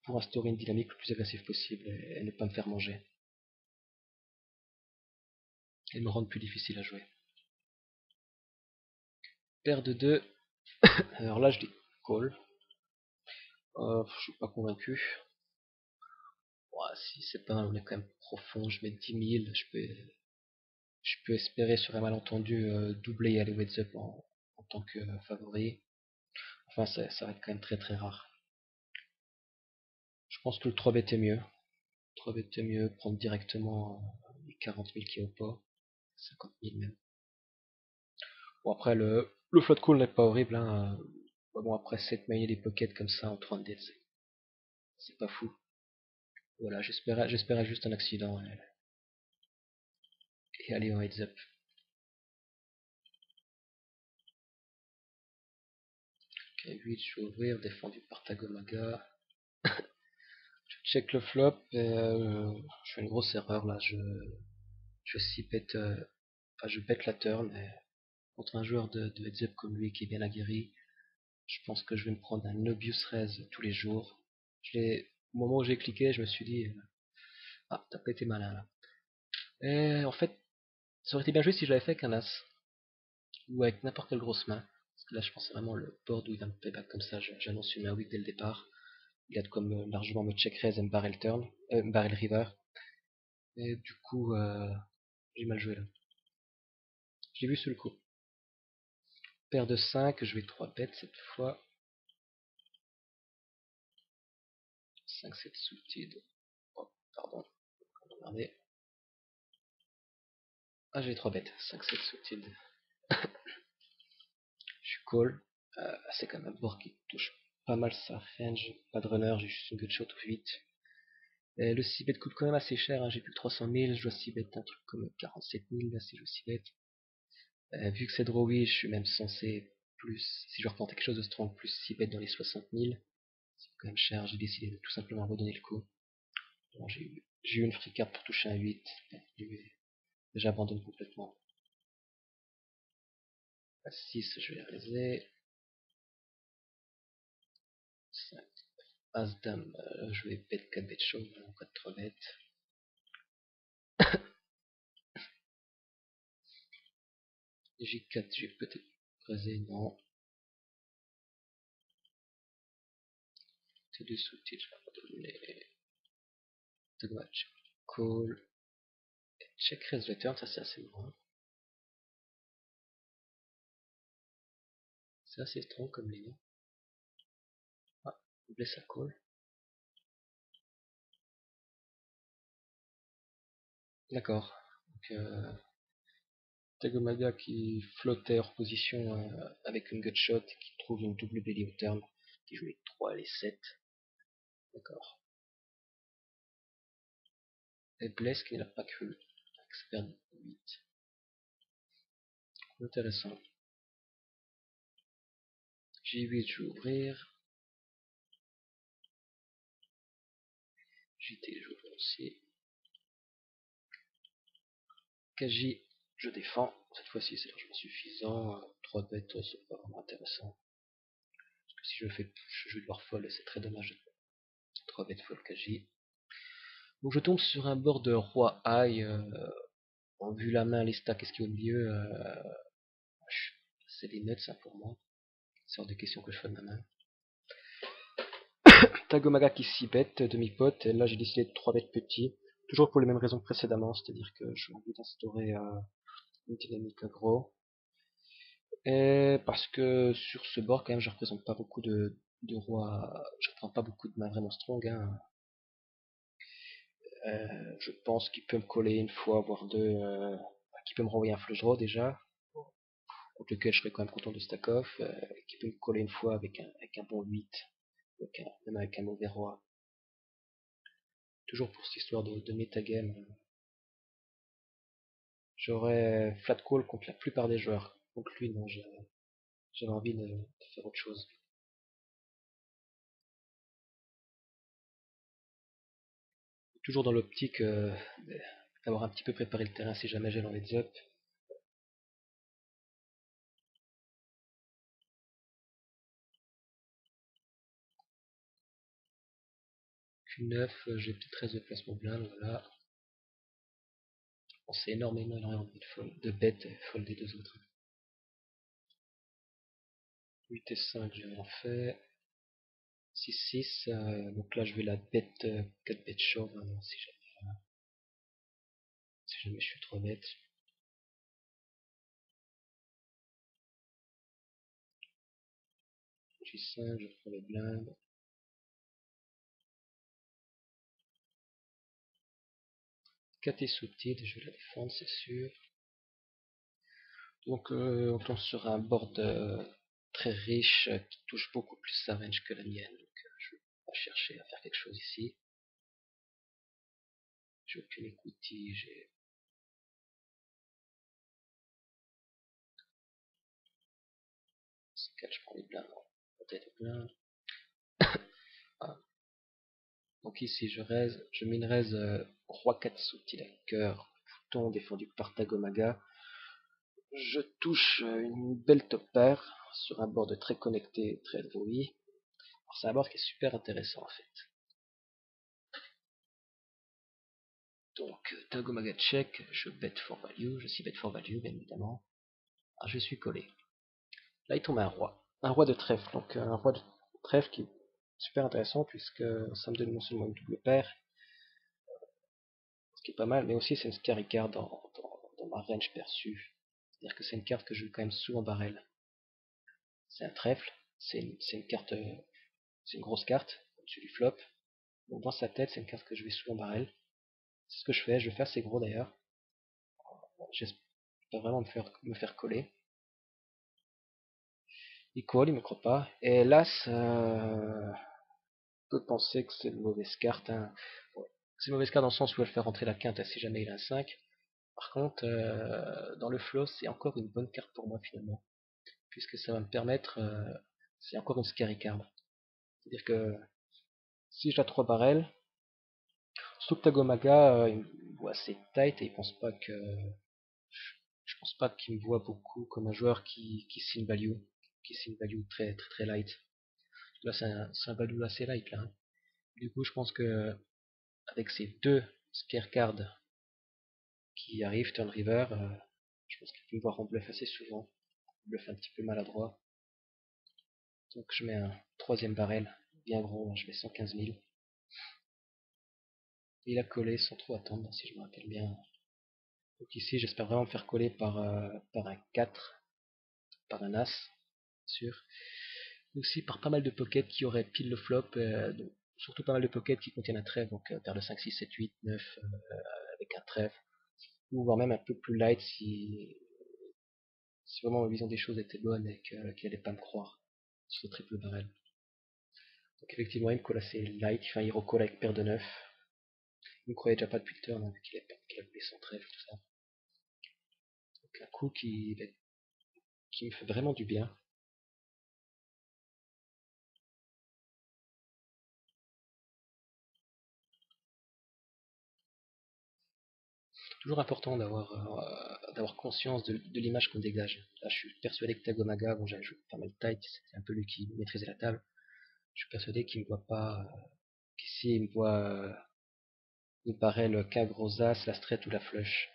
pour instaurer une dynamique le plus agressive possible et ne pas me faire manger. Et me rendre plus difficile à jouer. Paire de 2. Alors là, je dis call. Je suis pas convaincu. Ouais, si c'est pas mal, on est quand même profond. Je mets 10 000. Je peux espérer sur un malentendu doubler et aller heads up en tant que favori. Enfin, ça va être quand même très très rare. Je pense que le 3 bet est mieux. 3 bet est mieux, prendre directement les 40 000 qui est au pot. 50 000 même. Bon, après, le float call n'est pas horrible. Hein. Bon, après, 7 mailles des pockets comme ça en 30 dead, c'est pas fou. Voilà, j'espérais juste un accident et aller en heads up. Ok, 8, je vais ouvrir, défendu par Tagomaga. Je check le flop et je fais une grosse erreur là. Je enfin, je bet la turn et contre un joueur de heads up comme lui qui est bien aguerri. Je pense que je vais me prendre un obvious raise tous les jours. Au moment où j'ai cliqué, je me suis dit ah, t'as pas été malin là. Et en fait, ça aurait été bien joué si je l'avais fait avec un as. Ou avec n'importe quelle grosse main. Parce que là, je pense vraiment le board où il va me payback comme ça. J'annonce une main weak dès le départ. Il a de quoi largement me check raise et me barrel turn. Me barrel river. Et du coup, j'ai mal joué là. J'ai vu sur le coup. Paire de 5, je vais 3 bêtes cette fois. 5, 7 suited. Oh, pardon. Regardez. Ah, j'ai 3 bêtes. 5, 7 suited. Je suis call. C'est quand même un board qui touche pas mal sa range. Pas de runner, j'ai juste une gut shot ou 8. Et le 6 bet coûte quand même assez cher, hein. J'ai plus que 300 000, je dois 6 bet un truc comme 47 000 là si je 6 bet. Vu que c'est drawy, je suis même censé plus, si je reprends quelque chose de strong, plus 6 bet dans les 60 000. C'est quand même cher, j'ai décidé de tout simplement redonner le coup. Bon, j'ai eu une free card pour toucher un 8, j'abandonne complètement. À 6, je vais réaliser. 5. As-Dame, je vais bet 4 bêtes chaudes, en cas de 3 bêtes. J4, j'ai peut-être raisé, non. C'est des sous-titres, je vais abandonner. Tag match. Call. Check raise return, ça c'est assez marrant. C'est assez strong comme ligne. Ah, bless à call. D'accord. Donc, Tagomaga qui flottait hors position avec une gutshot et qui trouve une double belly au turn, qui joue les 3 et les 7. D'accord. Et Bless qui n'a pas cru. Expert 8. Intéressant. J8 je vais ouvrir. JT je vais ouvrir aussi. KJ je défends. Cette fois-ci c'est largement suffisant. 3 bêtes c'est pas vraiment intéressant. Parce que si je fais push, je vais devoir fold et c'est très dommage. 3 bêtes fold KJ. Donc je tombe sur un board de roi high. En vu la main, les stacks, qu'est-ce qu'il y a au milieu c'est des nuts ça pour moi. C'est hors de question que je fasse ma main. Tagomaga qui 6 bêtes, demi-pot, et là j'ai décidé de 3 bêtes petits. Toujours pour les mêmes raisons que précédemment, c'est-à-dire que je envie d'instaurer une dynamique aggro. Et parce que sur ce board quand même je représente pas beaucoup de rois, je reprends pas beaucoup de mains vraiment strong. Hein. Je pense qu'il peut me coller une fois, voire deux, qu'il peut me renvoyer un flush draw déjà, contre lequel je serais quand même content de stack off, qui peut me coller une fois avec un bon 8, même avec un mauvais roi. Toujours pour cette histoire de metagame, j'aurais flat call contre la plupart des joueurs. Donc lui, non, j'avais envie de faire autre chose. Toujours dans l'optique d'avoir un petit peu préparé le terrain si jamais j'ai l'envie de up. Q9, j'ai peut-être 13 de placement blind, voilà. On sait énormément de bêtes et fold des deux autres. 8 et 5, j'ai rien fait. 6-6, donc là je vais la bête 4 bêtes short hein, si jamais je suis trop bête. J5, je prends les blindes. 4 est sous-titre, je vais la défendre, c'est sûr. Donc on tombe sur un board très riche qui touche beaucoup plus sa range que la mienne. Donc je vais pas chercher à faire quelque chose ici. J'ai aucune equity, j'ai... C4, je prends les blindes, peut-être les blindes. Ah. Donc ici je mets une raise roi 4 sous-titre avec cœur, bouton défendu par Tagomaga. Je touche une belle top pair sur un board très connecté, très bruit. C'est un board qui est super intéressant en fait. Donc Tagomaga check, je bet for value, je suis bet for value bien évidemment. Ah, je suis collé. Là il tombe un roi de trèfle, donc un roi de trèfle qui est super intéressant puisque ça me donne non seulement une double paire, ce qui est pas mal, mais aussi c'est une scary card dans ma range perçue. C'est-à-dire que c'est une carte que je joue quand même souvent barrel. C'est un trèfle, c'est une carte, c'est une grosse carte, au-dessus du flop. Donc dans sa tête, c'est une carte que je vais souvent barrel. C'est ce que je fais assez gros d'ailleurs. J'espère vraiment me faire coller. Il colle, il me croit pas. Et l'As, peut penser que c'est une mauvaise carte. Hein. Bon, c'est une mauvaise carte dans le sens où elle fait rentrer la quinte si jamais il a un 5. Par contre, dans le flow, c'est encore une bonne carte pour moi finalement. Puisque ça va me permettre, c'est encore une scary card. C'est-à-dire que si je la 3 barrel, surtout que Tagomaga, il me voit assez tight et il pense pas que je pense pas qu'il me voit beaucoup comme un joueur qui signe value, très très très light. Là c'est un value assez light là. Hein. Du coup je pense que avec ces deux scare cards qui arrivent turn river, je pense qu'il peut me voir en bluff assez souvent, bluff un petit peu maladroit. Donc je mets un troisième barrel, bien gros, je mets 115 000. Il a collé sans trop attendre si je me rappelle bien. Donc ici, j'espère vraiment me faire coller par un 4, par un As, sûr. Aussi par pas mal de pockets qui auraient pile le flop, donc, surtout pas mal de pockets qui contiennent un trèfle, donc vers le 5, 6, 7, 8, 9 avec un trèfle, ou voire même un peu plus light si vraiment ma vision des choses était bonne et qu'il n'allait pas me croire sur ce triple barrel. Donc effectivement, il me colle assez light, enfin il recolle avec paire de 9. Il me croyait déjà pas depuis le turn, hein, vu qu'il a coulé son trèfle, tout ça. Donc un coup qui me fait vraiment du bien. Toujours important d'avoir conscience de l'image qu'on dégage. Là, je suis persuadé que Tagomaga, bon, j'ai joué pas mal tight, c'était un peu lui qui maîtrisait la table. Je suis persuadé qu'il me voit pas, qu'ici il me voit, il me paraît le K gros As, la straight ou la flush.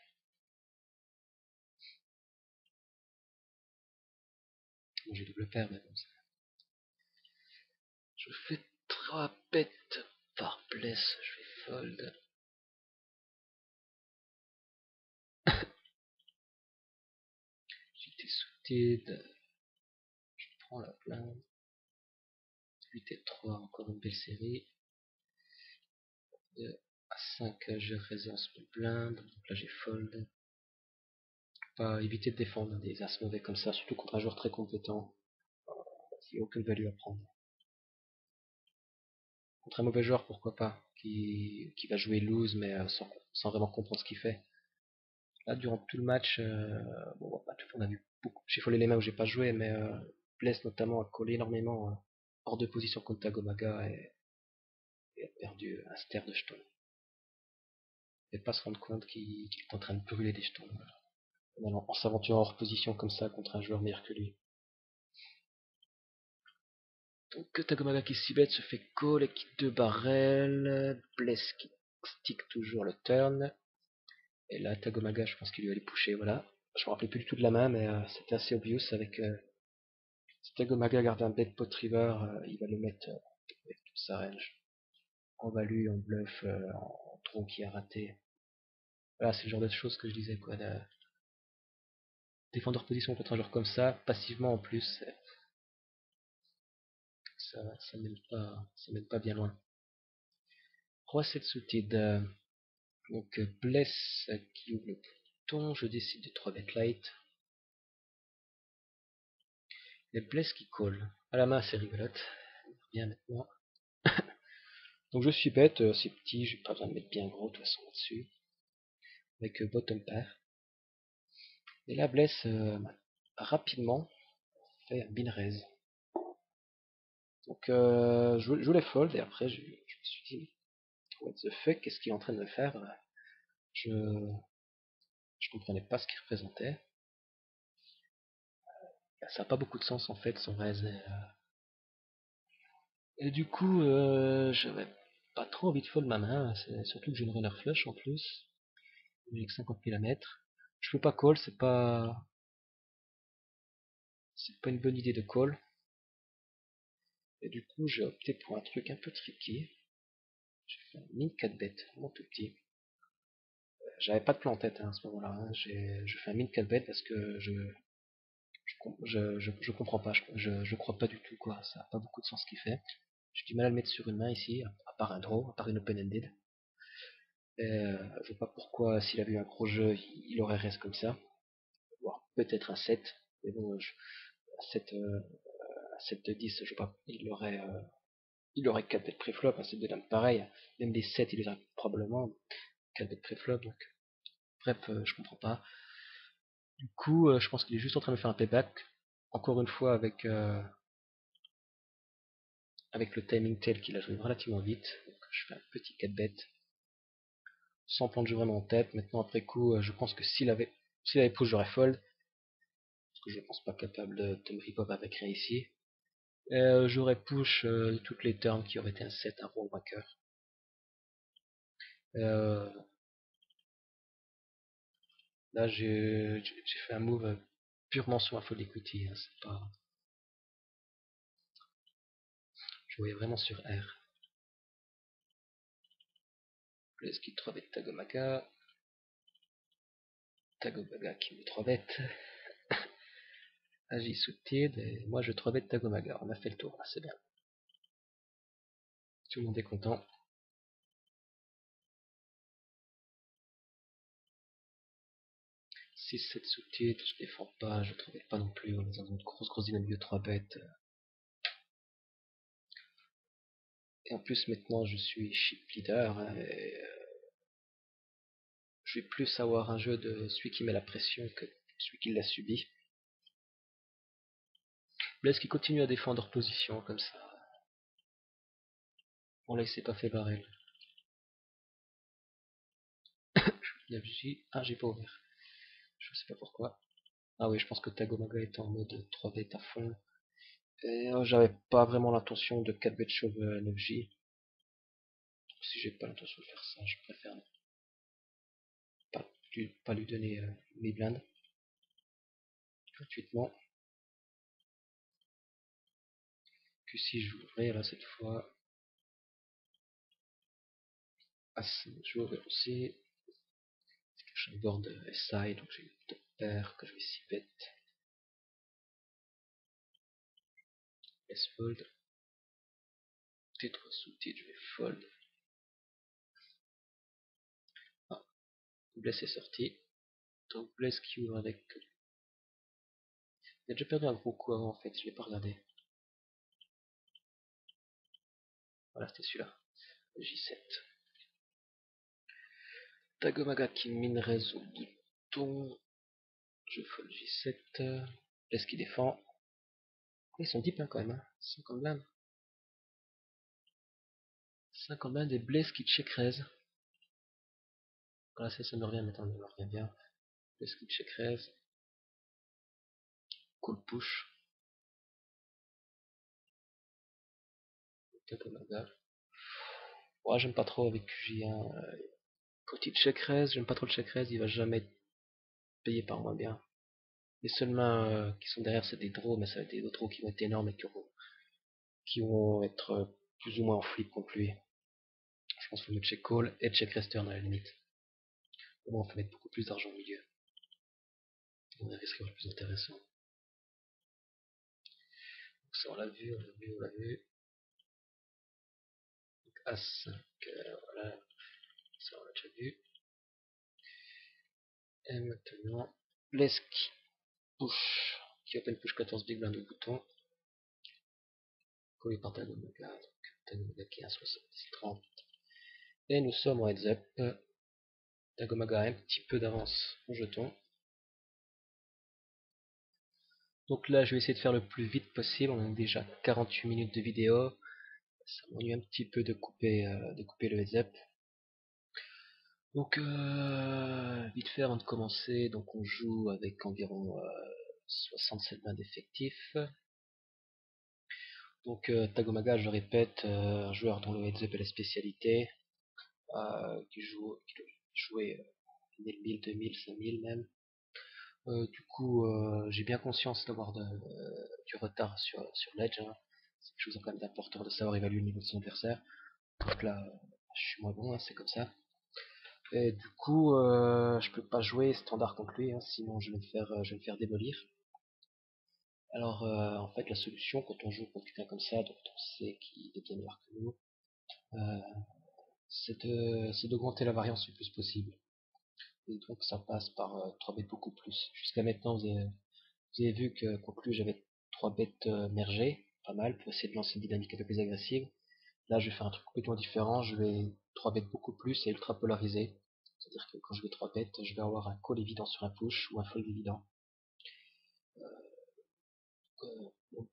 Bon, j'ai double paire, mais bon, je fais 3 bêtes par bless, je vais fold. J'étais suited, je prends la blinde. 8 et 3, encore une belle série. 2 à 5, je résonce mes blindes, donc là j'ai fold. Pas éviter de défendre des as mauvais comme ça, surtout contre un joueur très compétent. Il n'y a aucune value à prendre. Contre un mauvais joueur, pourquoi pas, qui va jouer loose mais sans vraiment comprendre ce qu'il fait. Là, durant tout le match, bon, bah, on a vu beaucoup. J'ai follé les mains où j'ai pas joué, mais Bless notamment a collé énormément hors de position contre Tagomaga et a perdu un ster de jetons. Et pas se rendre compte qu'il est en train de brûler des jetons en s'aventurant hors position comme ça contre un joueur meilleur que lui. Donc Tagomaga qui s'y bête se fait call et qui 2 barrels. Bless qui stick toujours le turn. Et là Tagomaga je pense qu'il lui allait pusher, voilà. Je me rappelais plus du tout de la main mais c'était assez obvious avec si Tagomaga garde un bet pot river, il va le mettre avec toute sa range. En value, en bluff, en tronc qui a raté. Voilà, c'est le genre de choses que je disais quoi. Défendre position contre un joueur comme ça, passivement en plus, ça mène pas bien loin. Roi 7 suited. Donc Bless qui ouvre le bouton, je décide de 3 bet light. Et Bless qui call. À la main c'est rigolote. Bien maintenant. Donc je suis bête, c'est petit, j'ai pas besoin de mettre bien gros de toute façon là-dessus. Avec bottom pair. Et là Bless rapidement fait un bin raise. Donc je voulais fold et après je me suis dit what the fuck, qu'est-ce qu'il est en train de faire? Je je comprenais pas ce qu'il représentait. Ça n'a pas beaucoup de sens en fait son raise. Et du coup j'avais pas trop envie de fold ma main, surtout que j'ai une runner flush en plus. J'ai que 50 000 à mettre. Je peux pas call, c'est pas une bonne idée de call. Et du coup j'ai opté pour un truc un peu tricky. J'ai fait un min 4 bet, vraiment tout petit. J'avais pas de plan en tête hein, à ce moment-là. Hein. Je fais un min 4 bet parce que je comprends pas, je crois pas du tout quoi, ça a pas beaucoup de sens ce qu'il fait. J'ai du mal à le mettre sur une main ici, à part un draw, à part une open-ended. Je vois pas pourquoi s'il avait eu un gros jeu, il aurait reste comme ça. Voire peut-être un 7. Mais bon, un 7, un 7 de 10, je sais pas, il aurait 4 bêtes préflop, un 7 de dame pareil. Même des 7, il les aurait probablement 4 bêtes préflop, donc bref, je comprends pas. Du coup, je pense qu'il est juste en train de faire un payback. Encore une fois avec le timing tel qu'il a joué relativement vite. Donc, je fais un petit 4 bet sans plan de jeu vraiment en tête. Maintenant, après coup, je pense que s'il avait push, j'aurais fold. Parce que je ne pense pas capable de me rip-up avec rien ici. J'aurais push toutes les turns qui auraient été un 7, un roll vainqueur. Euh, Là, j'ai fait un move purement sur un fold equity. Hein, c'est pas... Je voyais vraiment sur R. Le ski 3 avec Tagomaga. Tagomaga qui me 3 bêtes. Agit sous tilt et moi je 3 bêtes Tagomaga. On a fait le tour, là c'est bien. Tout le monde est content. 6-7 sous tilt, je défends pas, je 3 bêtes pas non plus, on est dans une grosse dynamique de 3 bêtes. Et en plus maintenant je suis chip leader, hein, et je vais plus avoir un jeu de celui qui met la pression que celui qui l'a subi. Blaise qui continue à défendre position comme ça. Bon là il s'est pas fait barrel. Ah j'ai pas ouvert. Je sais pas pourquoi. Ah oui je pense que Tagomaga est en mode 3 bêtes à fond. Et j'avais pas vraiment l'intention de 4 bêtes chauve 9J. Donc, si j'ai pas l'intention de faire ça, je préfère pas lui donner mes blindes gratuitement. Puis si je ouvrais là cette fois, As, je vais ouvrir aussi. J'ai un board SI, donc j'ai une top paire que je vais 6 bêtes. S fold. T3 sous T, je vais fold. Ah, Bless est sorti. Donc Bless qui ouvre avec. Il a déjà perdu un gros coup avant en fait, je l'ai pas regardé. Voilà, c'était celui-là. J7. Tagomaga qui mine au bouton. Je fold J7. Bless qui défend. Ils sont deep hein, quand même. Hein. 50 blindes. 50 blindes et Bless qui check raise. Voilà, ça me revient maintenant, ça me revient bien. Bless qui check raise. Call push. Tagomaga. Ouais, j'aime pas trop avec QJ1. Quand il check raise, j'aime pas trop le check raise, il va jamais être payé par moi bien. Les seules mains qui sont derrière, c'est des draws, mais ça va être des draws qui vont être énormes et qui vont être plus ou moins en flip contre lui. Je pense qu'il faut mettre check call et check raise turn à la limite. Au moins, on peut mettre beaucoup plus d'argent au milieu. On a risqué le plus intéressant. Donc ça, on l'a vu, on l'a vu, on l'a vu. Donc As, voilà. Ça, on l'a déjà vu. Et maintenant, Bless qui push, qui open push 14 big blind au bouton. Collé par Tagomaga, donc Tagomaga qui est à 70-30. Et nous sommes en heads up. Tagomaga a un petit peu d'avance au jeton. Donc là, je vais essayer de faire le plus vite possible. On a déjà 48 minutes de vidéo. Ça m'ennuie un petit peu de couper le heads up. Donc, vite fait avant de commencer, donc on joue avec environ 67 mains d'effectifs. Donc, Tagomaga, je répète, un joueur dont le heads up est la spécialité, qui doit jouer 1000, 2000, 5000 même. Du coup, j'ai bien conscience d'avoir du retard sur l'edge. Hein. C'est quelque chose quand même d'important de savoir évaluer le niveau de son adversaire. Donc là, je suis moins bon, hein, c'est comme ça. Et du coup, je peux pas jouer standard contre lui, hein, sinon je vais me faire démolir. Alors, en fait, la solution quand on joue contre quelqu'un comme ça, dont on sait qu'il est bien meilleur que nous, c'est d'augmenter la variance le plus possible. Et donc ça passe par 3 bêtes beaucoup plus. Jusqu'à maintenant, vous avez vu que contre lui j'avais 3 bêtes mergées, pas mal, pour essayer de lancer une dynamique un peu plus agressive. Là je vais faire un truc complètement différent, je vais 3 bêtes beaucoup plus et ultra polarisé. C'est-à-dire que quand je vais 3 bêtes, je vais avoir un call évident sur un push ou un fold évident.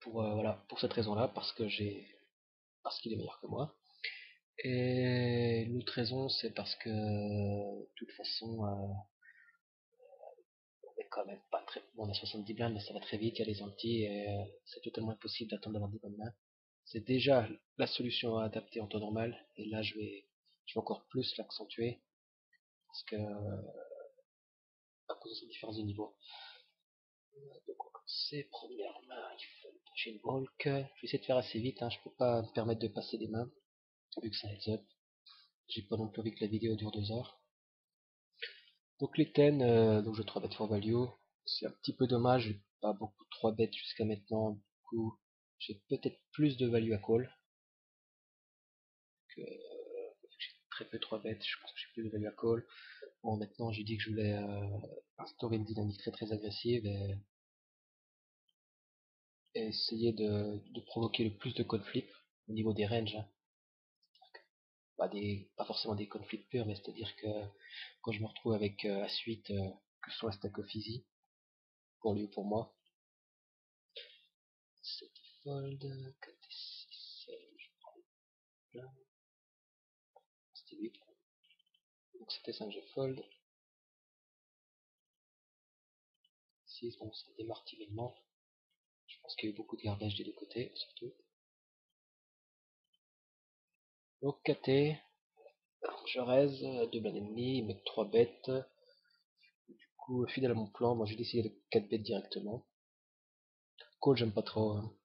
Voilà, pour cette raison-là, parce qu'il est meilleur que moi. Et l'autre raison, c'est parce que de toute façon, on est quand même pas très bon, on a 70 blindes, mais ça va très vite, il y a les anti, et c'est totalement impossible d'attendre d'avoir des bonnes mains. C'est déjà la solution à adapter en temps normal, et là je vais encore plus l'accentuer, parce que à cause de cette différence de niveau. Donc on va commencer, première main, j'ai une walk, je vais essayer de faire assez vite, hein. Je peux pas me permettre de passer des mains, vu que c'est un heads up. J'ai pas non plus envie que la vidéo dure 2 heures. Donc les 10, donc je 3 bet for value. C'est un petit peu dommage, j'ai pas beaucoup de 3 bêtes jusqu'à maintenant. Du coup, j'ai peut-être plus de value à call. Que, j'ai très peu de 3 bêtes, je pense que j'ai plus de value à call. Bon, maintenant j'ai dit que je voulais instaurer une dynamique très très agressive et essayer de provoquer le plus de call flip au niveau des ranges, hein. Pas forcément des conflits purs, mais c'est-à-dire que quand je me retrouve avec à suite que ce soit stack of easy, pour lui ou pour moi, c'était fold, 4 6, là, c'était 8, donc c'était 5, je fold, 6, bon ça démarre timidement, je pense qu'il y a eu beaucoup de garbage des deux côtés, surtout. Donc KT, je raise, double un ennemi, il met 3 bêtes, du coup fidèle à mon plan, moi j'ai décidé de 4 bêtes directement. Call j'aime pas trop, hein.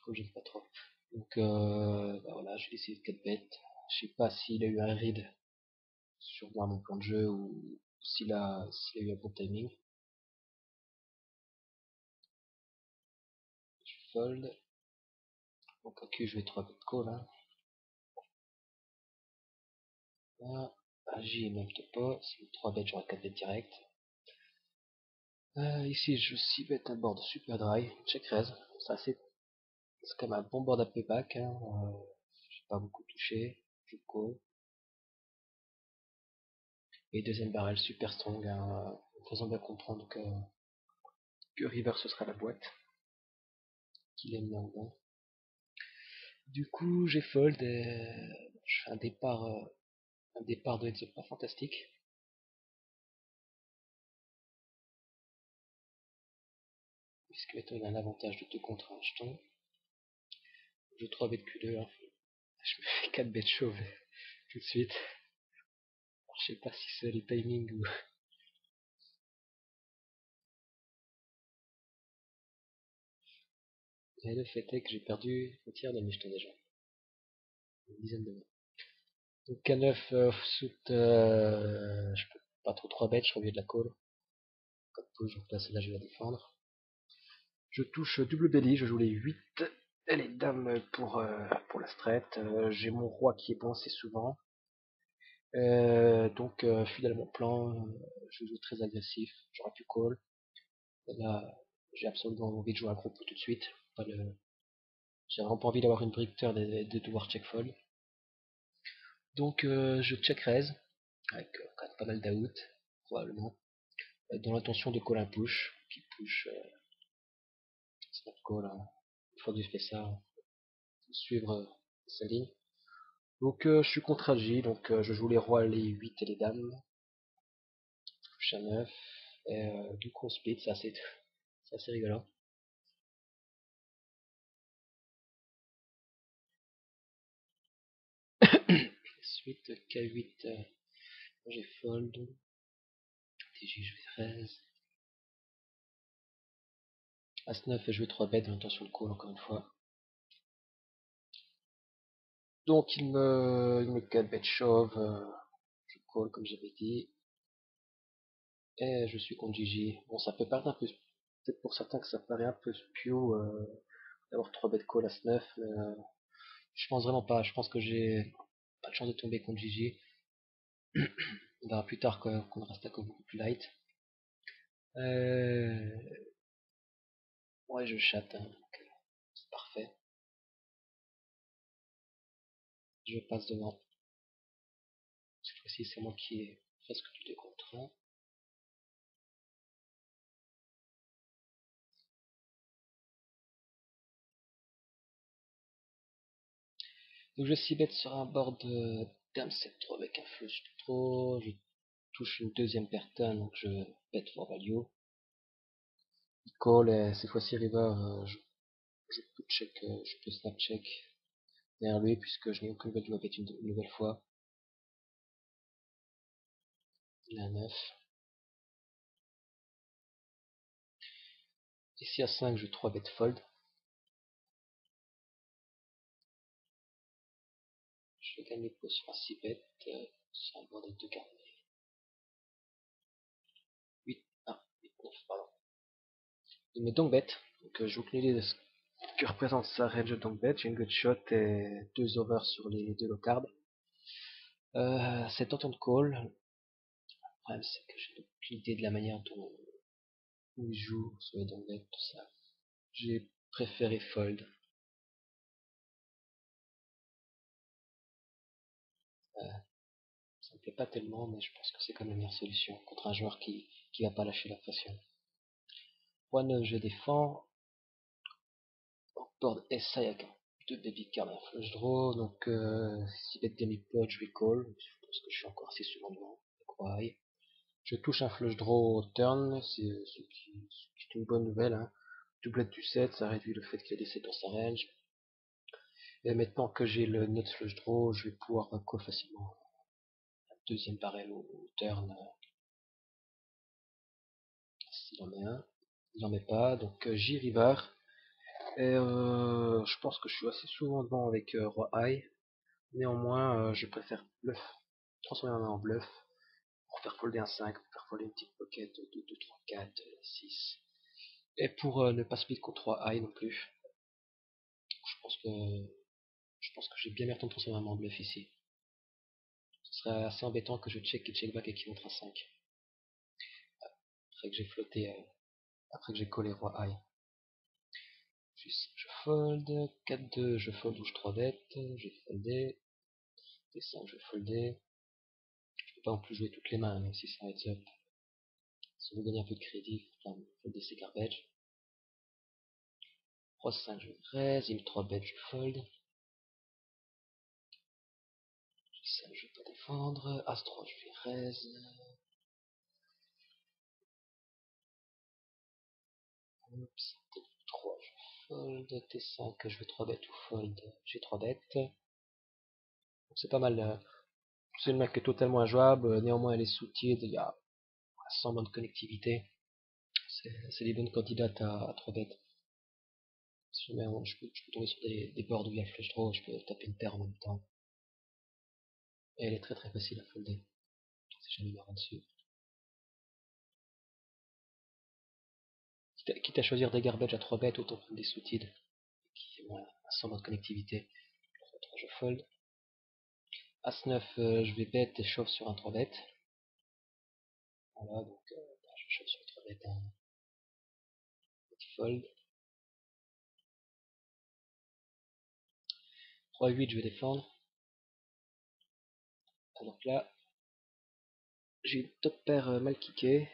Call j'aime pas trop. Donc bah voilà, j'ai décidé de 4 bêtes. Je sais pas s'il a eu un read sur moi mon plan de jeu ou s'il a eu un bon timing. Je fold. Donc ok, je vais 3 bêtes call, hein. Là, J même pas, c'est 3 bêtes, j'aurai 4 bêtes direct. Ici je 6 bêtes un board super dry, check raise. C'est quand même un bon board à payback, hein. J'ai pas beaucoup touché, je call. Et deuxième barrel super strong, hein, faisant bien comprendre que river ce sera la boîte qu'il aime bien ou non. Du coup, j'ai fold et je fais un départ de heads up pas fantastique. Puisque maintenant il a un avantage de 2 contre 1 jeton. Je 3 bêtes Q2, hein. Je me fais 4 bêtes chauves tout de suite. Alors, je sais pas si c'est le timing ou. Et le fait est que j'ai perdu le tiers de mes jetons déjà. Une dizaine de mains. Donc K9 offsuit, je peux pas trop 3 bêtes, je suis au milieu de la call. Comme toujours, là, celle-là je vais la défendre. Je touche double belly, je joue les 8 et les dames pour la straight. J'ai mon roi qui est bon assez souvent. Donc fidèle à mon plan, je joue très agressif, j'aurais pu call. Et là, j'ai absolument envie de jouer un gros pot tout de suite. J'ai vraiment pas envie d'avoir une brick turn et de devoir check fold. Donc je check raise, avec quand même pas mal d'out, probablement. Dans l'intention de call un push, qui push snap call, hein. Une fois que j'ai fait ça, suivre sa ligne. Donc je suis contre agi, donc je joue les rois, les 8 et les dames. Touche à 9. Et du coup on split, c'est assez rigolo. Suite K8, j'ai fold. TJ je vais 13. As-9 je vais 3 bêtes, intention de call encore une fois. Donc il me 4 bêtes chauve, je call comme j'avais dit. Et je suis contre GG. Bon ça peut paraître un peu, peut-être pour certains que ça paraît un peu spio d'avoir 3 bêtes call As-9. Je pense vraiment pas, je pense que j'ai pas de chance de tomber contre GG. On verra plus tard qu'on aura stack beaucoup plus light. Ouais, je chatte, hein, donc c'est parfait. Je passe devant. Cette fois-ci, c'est moi qui ai presque tout des contre 1. Donc je 6 bet sur un board de Dame 7-3 avec un flush trop. Je touche une deuxième paire turn, donc je bet for value. Il call et cette fois-ci river, je peux check, je peux snap check derrière lui puisque je n'ai aucune value à bet une nouvelle fois. Il a un 9. Ici à 5, je 3 bet fold. Je gagne les pots sur un 6 bet sur un board de 2 cartes. pardon. De mes donc bêtes. Donc j'ai aucune idée de ce que représente sa range donc bête. J'ai une good shot et 2 over sur les 2 low cards. C'est autant de call. Le problème c'est que j'ai aucune idée de la manière dont il joue sur les donc bêtes, tout ça. J'ai préféré fold. Ça me plaît pas tellement, mais je pense que c'est quand même la meilleure solution contre un joueur qui va pas lâcher la pression. Roi 9, je défends. Board SI avec deux baby cards et un flush draw. Donc, si bet demi-pot, je vais call. Je pense que je suis encore assez souvent devant. Je touche un flush draw au turn. C'est une bonne nouvelle. Hein. Doublette du 7, ça réduit le fait qu'il y ait des 7 dans sa range. Et maintenant que j'ai le nut flush draw, je vais pouvoir call facilement un deuxième barrel au turn. S'il en met un. Il en met pas. Donc, J-River. Et je pense que je suis assez souvent devant avec Roi High. Néanmoins, je préfère bluff, transformer ma main en bluff, pour faire folder un 5, pour faire folder une petite pocket de 2, 3, 4, 6. Et pour ne pas split contre 3 high non plus. Je pense que j'ai bien meilleur temps de transformer ma main en bluff ici. Ce serait assez embêtant que je check et check back et qu'il montre un 5. Après que j'ai flotté, après que j'ai collé roi high. Je fold, 4-2, je fold ou je 3 bet, j'ai foldé, D5, je vais folder. Je peux pas en plus jouer toutes les mains, même si c'est un heads up. Si on veut gagner un peu de crédit, il faut folder ses garbage. Roi 5, je raise, il me 3 bet, je fold. G5, je vais pas défendre. As 3, je vais raise. Oups, T3, je fold. T5, je vais 3 bet ou fold. J'ai 3 bet. C'est pas mal. C'est une main qui est totalement injouable. Néanmoins, elle est sous-tide. Il y a 100 bonnes connectivité. C'est des bonnes candidates à 3 bet. Si je peux tomber sur des boards où il y a flush draw, je peux taper une paire en même temps. Et elle est très très facile à folder. Si jamais il y aura dessus. Quitte à choisir des garbage à 3 bêtes, autant prendre des sous-tides qui ont sans bonne connectivité. Je fold. As-9, je vais bet et shove sur un 3 bêtes. Voilà, donc je shove sur le 3 bêtes un petit fold. Roi 8, je vais défendre. Donc là, j'ai une top paire mal kickée.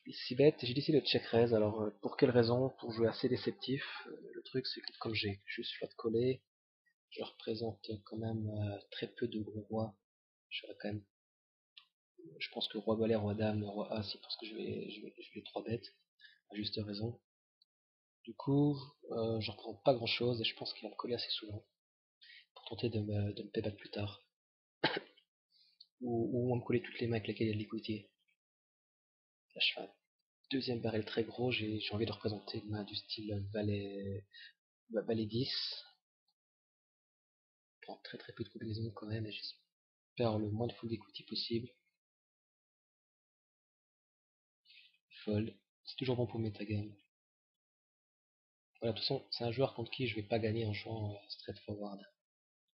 Ici bet, j'ai décidé de check raise. Alors pour quelle raison? Pour jouer assez déceptif. Le truc c'est que comme j'ai juste flat collé, je représente quand même très peu de gros rois. Je pense que roi valet, roi dame, roi as, il pense que je vais 3 bêtes, à juste raison. Du coup, je reprends pas grand chose et je pense qu'il va me coller assez souvent pour tenter de me payback plus tard. Ou me coller toutes les mains avec lesquelles il y a de l'equity. Là, je fais un deuxième barrel très gros, j'ai envie de représenter une main du style valet 10. Je prends très très peu de combinaisons quand même et j'espère le moins de full d'equity possible. Fold. C'est toujours bon pour le metagame. Voilà, de toute façon, c'est un joueur contre qui je vais pas gagner en jouant straightforward.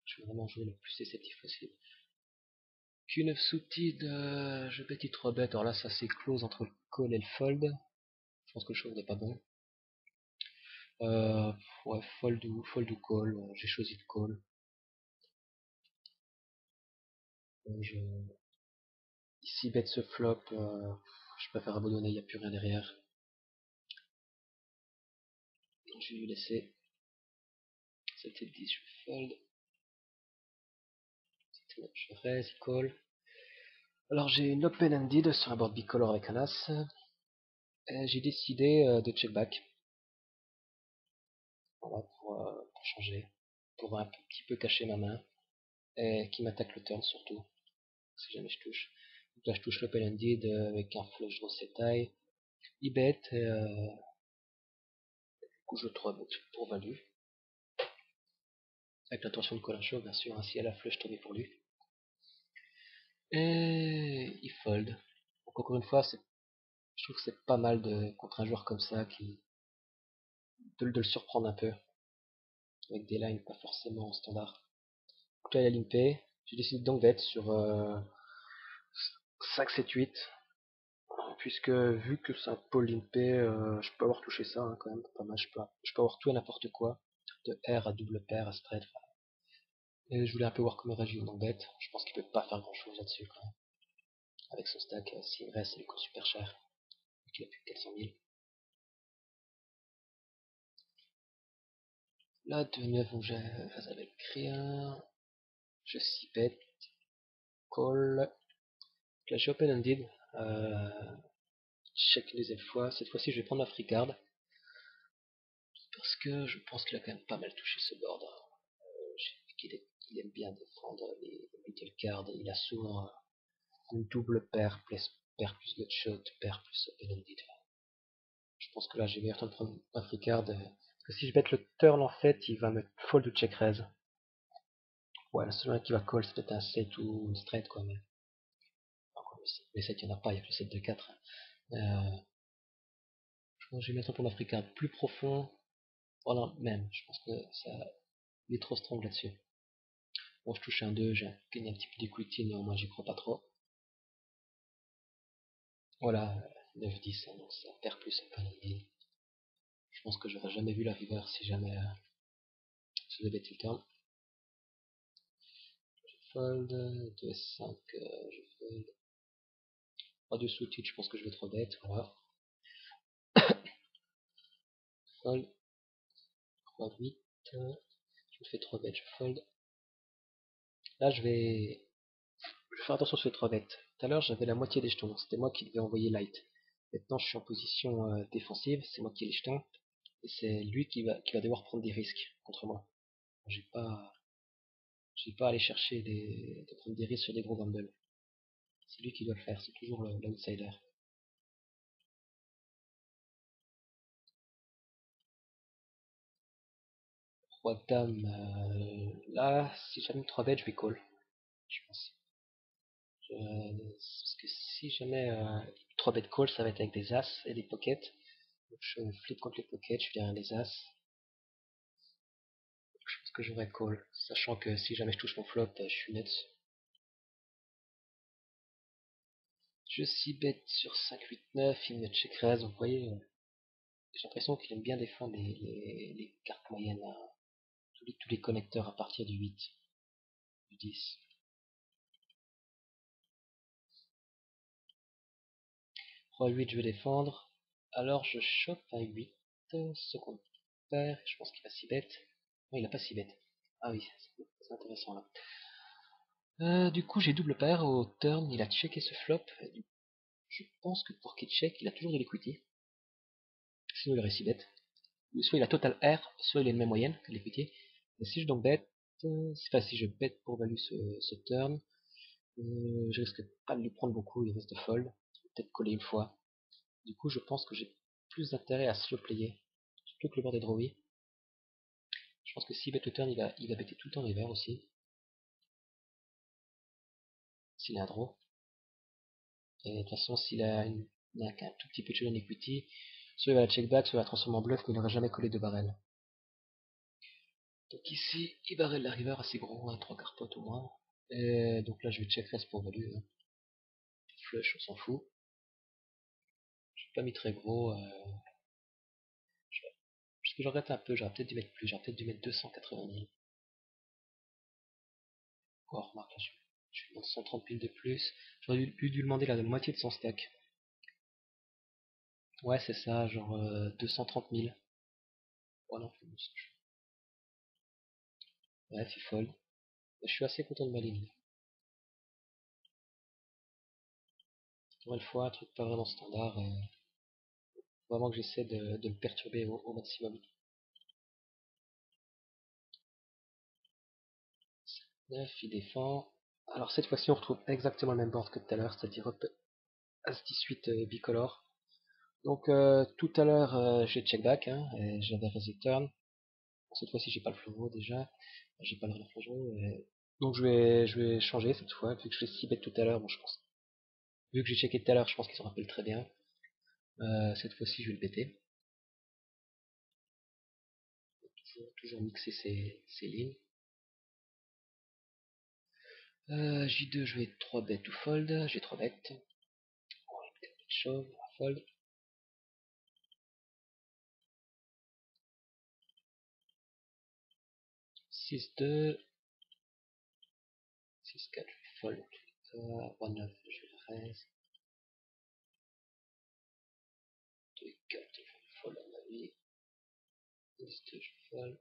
Je vais vraiment jouer le plus déceptif possible. Q9 sous-tide, je bêtis 3 bêtes. Alors là, ça c'est close entre le call et le fold. Je pense que le show n'est pas bon. Ouais, fold ou call. J'ai choisi le call. Ici, bet ce flop. Je préfère abandonner, il n'y a plus rien derrière. Donc je vais lui laisser. C'était 10, je fold. C'était 9, je raise, call. Alors j'ai une open-ended sur un board bicolor avec un as. J'ai décidé de check back. Voilà, pour changer. Pour un petit peu cacher ma main. Et qui m'attaque le turn surtout. Si jamais je touche. Donc là je touche l'open-ended avec un flush draw set taille. Il bet et du coup je 3 bet pour value. Avec l'intention de call un show bien sûr, ainsi à la flush tournée pour lui. Et il fold. Donc encore une fois, c'est Je trouve que c'est pas mal contre un joueur comme ça de le surprendre un peu avec des lines pas forcément standard. Donc là il y a limpé, j'ai décidé donc d'être sur 5, 7, 8, puisque vu que c'est un pôle limpé, je peux avoir touché ça, hein, quand même, pas mal, je peux avoir tout et n'importe quoi, de R à double paire à straight. Et je voulais un peu voir comment réagit donc bête. Je pense qu'il peut pas faire grand chose là-dessus quand même. Avec son stack, s'il reste, il coûte super cher. Il a plus de 400 000. Là, de 9 où j'ai face avec rien. Je 6 bet, call. Là, j'ai open-ended. Check une deuxième fois. Cette fois-ci, je vais prendre ma free card. Parce que je pense qu'il a quand même pas mal touché ce board. J'ai vu qu'il aime bien défendre les middle cards. Il a souvent une double paire, paire plus gutshot, paire plus open-ended. Je pense que là j'ai meilleur temps de prendre un free card. Parce que si je bête le turn en fait, il va me fold ou check raise. Ouais, le seul qui va call c'est peut-être un 7 ou une straight quoi. Mais 7 il n'y en a pas, il n'y a que le 7 de 4. Je pense que je vais mettre un prendre un free card plus profond. Voilà, même. Je pense que ça il est trop strong là-dessus. Bon, je touche un 2, j'ai gagné un petit peu d'equity, néanmoins j'y crois pas trop. Voilà, 9-10, hein, donc ça perd plus à pas. Je pense que j'aurais jamais vu la river si jamais je devais bêter le turn. Fold, 2S5, je fold. 3 de sous-titres, je pense que je vais trop bête, voilà. Fold, 3-8, je me fais 3 bêtes, je fold. Là, je vais faire attention sur les 3 bêtes. Tout à l'heure, j'avais la moitié des jetons, c'était moi qui devais envoyer light. Maintenant, je suis en position défensive, c'est moi qui ai les jetons, et c'est lui qui va devoir prendre des risques contre moi. J'ai pas, j'ai pas à aller chercher de prendre des risques sur des gros gambles. C'est lui qui doit le faire, c'est toujours l'outsider. Roi dame, là, si jamais 3 bêtes, je vais call, je pense. Parce que si jamais 3 bet call, ça va être avec des as et des pockets. Donc je flip contre les pockets, je viens les as. Donc je pense que j'aurai call, sachant que si jamais je touche mon flop, je suis net. Je 6 bet sur 5, 8, 9, il me check raise. Donc vous voyez, j'ai l'impression qu'il aime bien défendre les cartes moyennes, hein. Tous les connecteurs à partir du 8, du 10. Roi 8, je vais défendre. Alors je chope un 8, seconde paire, je pense qu'il va 6 bet. Non, il a pas 6 bet. Ah oui, c'est intéressant là. Du coup, j'ai double paire au turn, il a checké ce flop. Je pense que pour qu'il check, il a toujours de l'equity. Sinon, il aurait 6 bet. Soit il a total R, soit il a une même moyenne que l'equity. Et si je donc bet, enfin, si je bet pour value ce turn, je risque pas de lui prendre beaucoup, il risque de fold. Peut-être coller une fois. Du coup, je pense que j'ai plus d'intérêt à slow player. Surtout que le board est drawy. Je pense que si bet le turn, il va better tout le temps river aussi. S'il a un draw. Et de toute façon, s'il a un tout petit peu de jeu en equity, soit il va la check back, soit il va la transformer en bluff, mais il n'aurait jamais collé de barrel. Donc ici, il barrel la river assez gros, hein, 3 carpotes au moins. Et donc là, je vais check raise pour value, hein. Flush, on s'en fout. Je n'ai pas mis très gros. Parce que je regrette un peu, j'aurais peut-être dû mettre plus, j'aurais peut-être dû mettre 280 000. Oh, remarque, là, je suis dans 130 000 de plus. J'aurais dû lui demander la moitié de son stack. Ouais, c'est ça, genre 230 000. Oh non, bref, il fold. Je suis assez content de ma ligne. Encore une fois, un truc pas vraiment standard. Vraiment que j'essaie de le perturber au maximum. 9, il défend. Alors cette fois-ci, on retrouve exactement le même board que tout à l'heure, c'est-à-dire As-18 bicolore. Donc tout à l'heure, j'ai check back, hein, et j'avais raise turn. Bon, cette fois-ci, j'ai pas le flow déjà. J'ai pas le flow. Donc je vais changer cette fois, vu que je l'ai 6 bet tout à l'heure. Bon, je pense. Vu que j'ai checké tout à l'heure, je pense qu'il s'en rappelle très bien. Cette fois-ci, je vais le bêter. Toujours mixer ces lignes. J2, je vais 3 bêtes ou fold. J'ai 3 bêtes. On va peut-être shove, fold. 6-2. 6-4, je vais fold. 3-9, je vais raise. 2-4, je vais fold à mon avis. 10-2, je fold.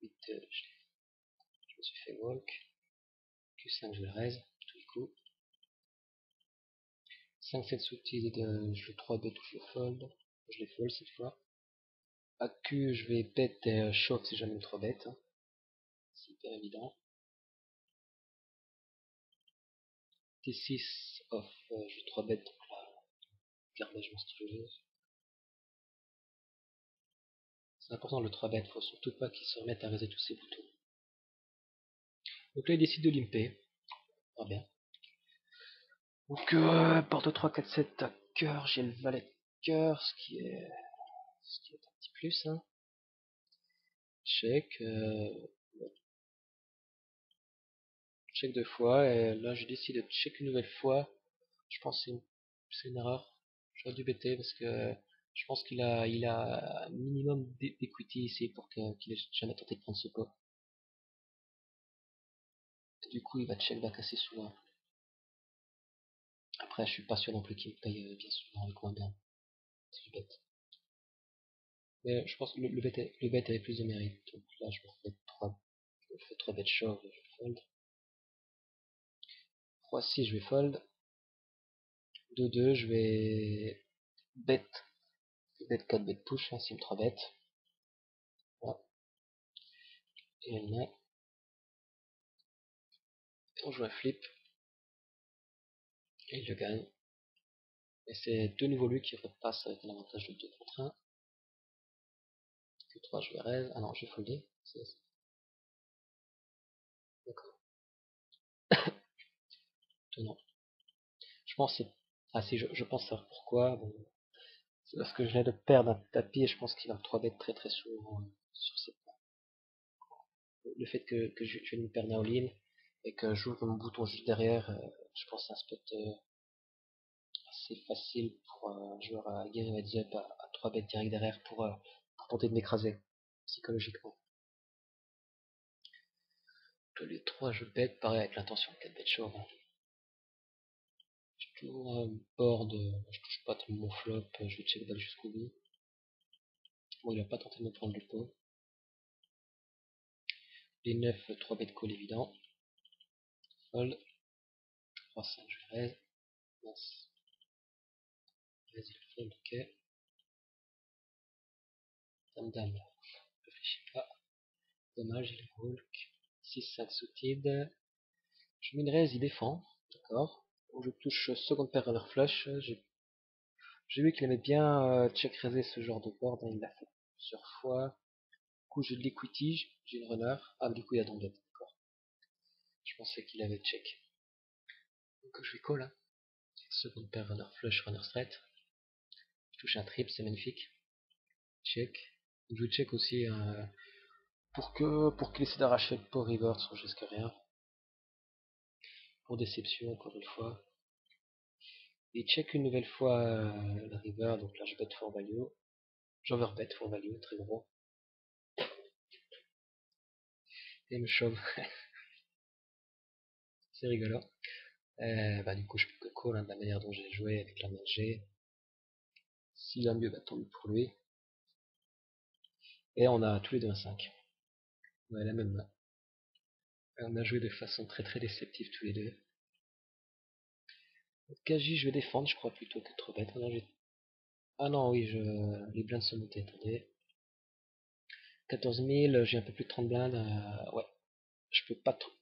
8-2, je me suis fait walk. Q5, je vais raise. Tout le coup. 5-7 sous-titres, je vais 3 bêtes ou je fold. Je les fold cette fois. À Q, je vais bet et shove si jamais 3 bêtes. C'est hyper évident. T6 off, j'ai 3 bêtes, donc là, garbage monstrueuse. C'est important le 3 bêtes, faut surtout pas qu'il se remette à raiser tous ses boutons. Donc là, il décide de limper. Ah bien. Donc, porte 3, 4, 7 à cœur, j'ai le valet de cœur, ce qui est un petit plus. Hein. Check. Check 2 fois, et là, je décide de check une nouvelle fois. Je pense que c'est une erreur. J'aurais dû bêter parce que je pense qu'il a un minimum d'equity ici pour qu'il ait jamais tenté de prendre ce pot. Et du coup, il va check back assez souvent. Après, je suis pas sûr non plus qu'il me paye bien souvent avec moins bien. Si je bête. Mais je pense que le bet avait plus de mérite. Donc là, je me fais 3 bêtes shove, je vais fold. 3-6, je vais fold. 2-2, je vais bet. Bet 4, bet push, hein, s'il me 3 bêtes. Voilà. Et là, on joue un flip. Et il le gagne. Et c'est de nouveau lui qui repasse avec un avantage de 2 contre 1. Q3, je vais raise. Ah non, je vais folder. D'accord. Non. Je pense c'est. Ah si, je pense savoir pourquoi. Bon, c'est parce que je viens de perdre un tapis et je pense qu'il va me 3 bêtes très très souvent sur cette. Le fait que je viens de me perdre un all-in et que j'ouvre mon bouton juste derrière, je pense que c'est un spot assez facile pour un joueur à game heads up à 3 bêtes direct derrière pour tenter de m'écraser psychologiquement. Tous les 3 je bête, pareil avec l'intention de 4 bêtes show. Hein. J'ai toujours un board, je touche pas trop mon flop, je vais check back jusqu'au bout. Bon, il a pas tenté de me prendre le pot. Les 9, 3 bêtes call évident. Fold. 3-5, je raise. Mince. Raise, il fold, ok. Dame, réfléchis pas. Dommage, il walk. 6-5 suited. Je mets une raise, il défend. D'accord. Je touche seconde paire runner flush. J'ai vu qu'il aimait bien check raiser ce genre de board. Hein, il l'a fait plusieurs fois. Du coup, j'ai de l'equity, j'ai une runner. Ah, du coup, il y a donc d'accord. Je pensais qu'il avait check. Donc, je vais call. Hein. Seconde paire runner flush, runner straight. Je touche un trip, c'est magnifique. Check. Je vais check aussi pour qu'il essaie d'arracher le pot river sans risque rien. Pour déception, encore une fois. Et check une nouvelle fois la river, donc là je bet for value. J'overbet for value, très gros. Et me shove. C'est rigolo. Bah, du coup je peux que call hein, de la manière dont j'ai joué avec la main G. S'il a mieux, bah tant mieux pour lui. Et on a tous les deux un 5. Ouais, la même main. Et on a joué de façon très très déceptive tous les deux. KJ je vais défendre, je crois plutôt que trop bête. Ah non, oui, les blindes sont montées, attendez. 14 000, j'ai un peu plus de 30 blindes. Ouais, je peux pas trop.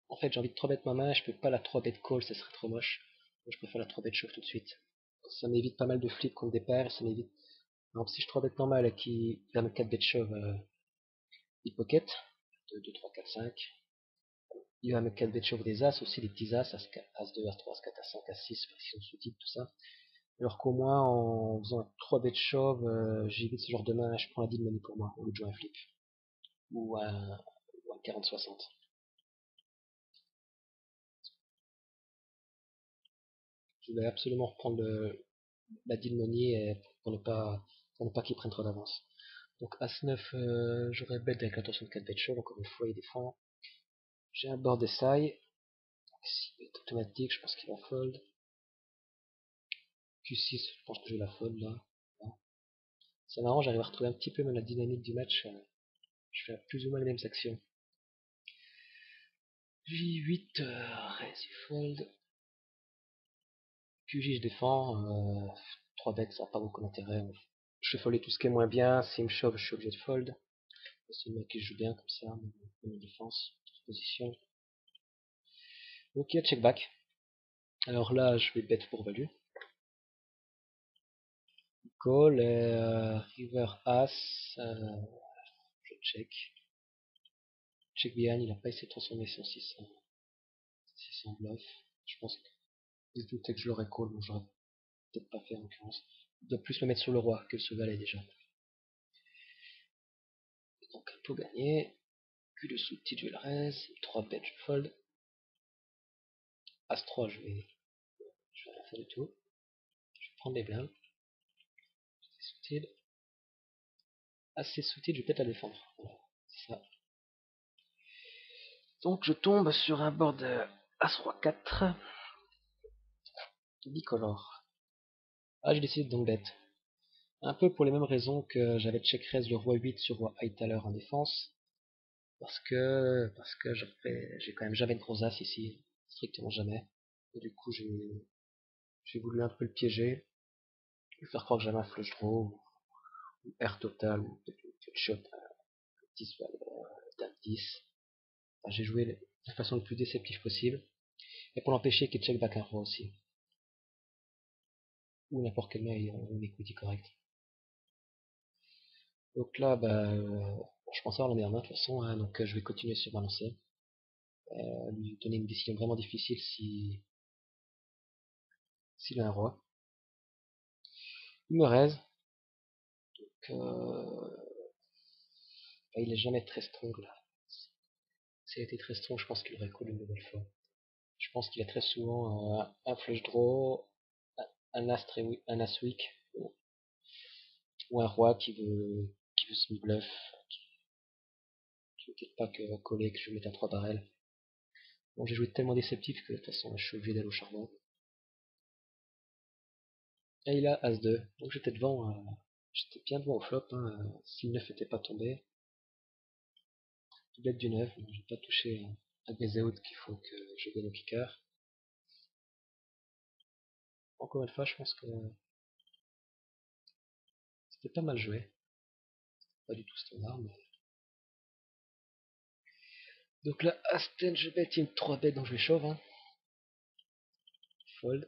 En fait, j'ai envie de 3 bet ma main, je peux pas la 3 bet call, ça serait trop moche. Donc, je préfère la 3 bet shove tout de suite. Ça m'évite pas mal de flips contre des paires, ça m'évite. Par exemple, si je 3 bet normal et qu'il va me 4 bet shove il pocket, 2, 2, 3, 4, 5. Il va me 4 bet shove des as aussi, des petits as, as 2, as 3, as 4, as 5, as 6, parce qu'ils sont sous-titres, tout ça. Alors qu'au moins, en faisant un 3 bet chauve, j'évite ce genre de main, je prends la deal money pour moi, au lieu de jouer un flip. Ou un 40-60. Je voulais absolument reprendre la deal money pour ne pas qu'il prenne trop d'avance. Donc As-9, j'aurais bet avec l'intention de 4 bet chauve, encore une fois il défend. J'ai un board SI, si bet automatique, je pense qu'il va fold. Q6, je pense que je vais la fold là. C'est marrant, j'arrive à retrouver un petit peu même la dynamique du match. Je fais plus ou moins les mêmes actions. J8, raise fold. QJ, je défends. 3 bêtes, ça n'a pas beaucoup d'intérêt. Je fais folder tout ce qui est moins bien. S'il me shove, je suis obligé de fold. C'est le mec qui joue bien comme ça, même défense, position. Ok, check back. Alors là, je vais bet pour value. Call, river as, je check. Check behind, il n'a pas essayé de transformer son 600 bluff. Je pense que je doutais que je l'aurais call, mais j'aurais peut-être pas fait en l'occurrence. Il doit plus me mettre sur le roi que ce valet déjà. Donc un pot gagné. Q dessous, petit je vais le raise. 3 bet, je fold. As-3, je vais rien faire du tout. Je vais prendre les blindes. Assez sous-titre, je vais peut-être la défendre. Voilà, c'est ça. Donc je tombe sur un board As-Roi 4. Bicolore. Ah, j'ai décidé de donc bet. Un peu pour les mêmes raisons que j'avais check raise le roi 8 sur roi high tout à l'heure en défense. Parce que j'ai quand même jamais de gros as ici. Strictement jamais. Et du coup, j'ai voulu un peu le piéger. Lui faire croire que j'avais un flush draw, ou R total, ou peut-être une shot, 10 dame 10. Enfin, j'ai joué de la façon la plus déceptive possible. Et pour l'empêcher qu'il check back un roi aussi. Ou n'importe quelle main ayant une equity correcte. Donc là, je pense avoir la meilleure main de toute façon, hein, donc je vais continuer sur ma lancée. Lui donner une décision vraiment difficile s'il a un roi. Il me raise. Il est jamais très strong là. S'il était très strong, je pense qu'il aurait call une nouvelle fois. Je pense qu'il a très souvent un flush draw, un as weak, ou un roi qui veut se bluff, qui veut peut-être pas que coller, que je mette à 3 barrels. Bon, j'ai joué tellement déceptif que de toute façon je suis obligé d'aller au charbon. Et il a As-2, donc j'étais devant, j'étais bien devant au flop, hein, si le 9 n'était pas tombé. Doublette du 9, donc j'ai pas touché à mes outs qu'il faut que je gagne au kicker. Encore une fois, je pense que c'était pas mal joué. Pas du tout standard, mais... Donc là, As-10, je bet, il y a une 3 bet, donc je vais shove, hein. Fold.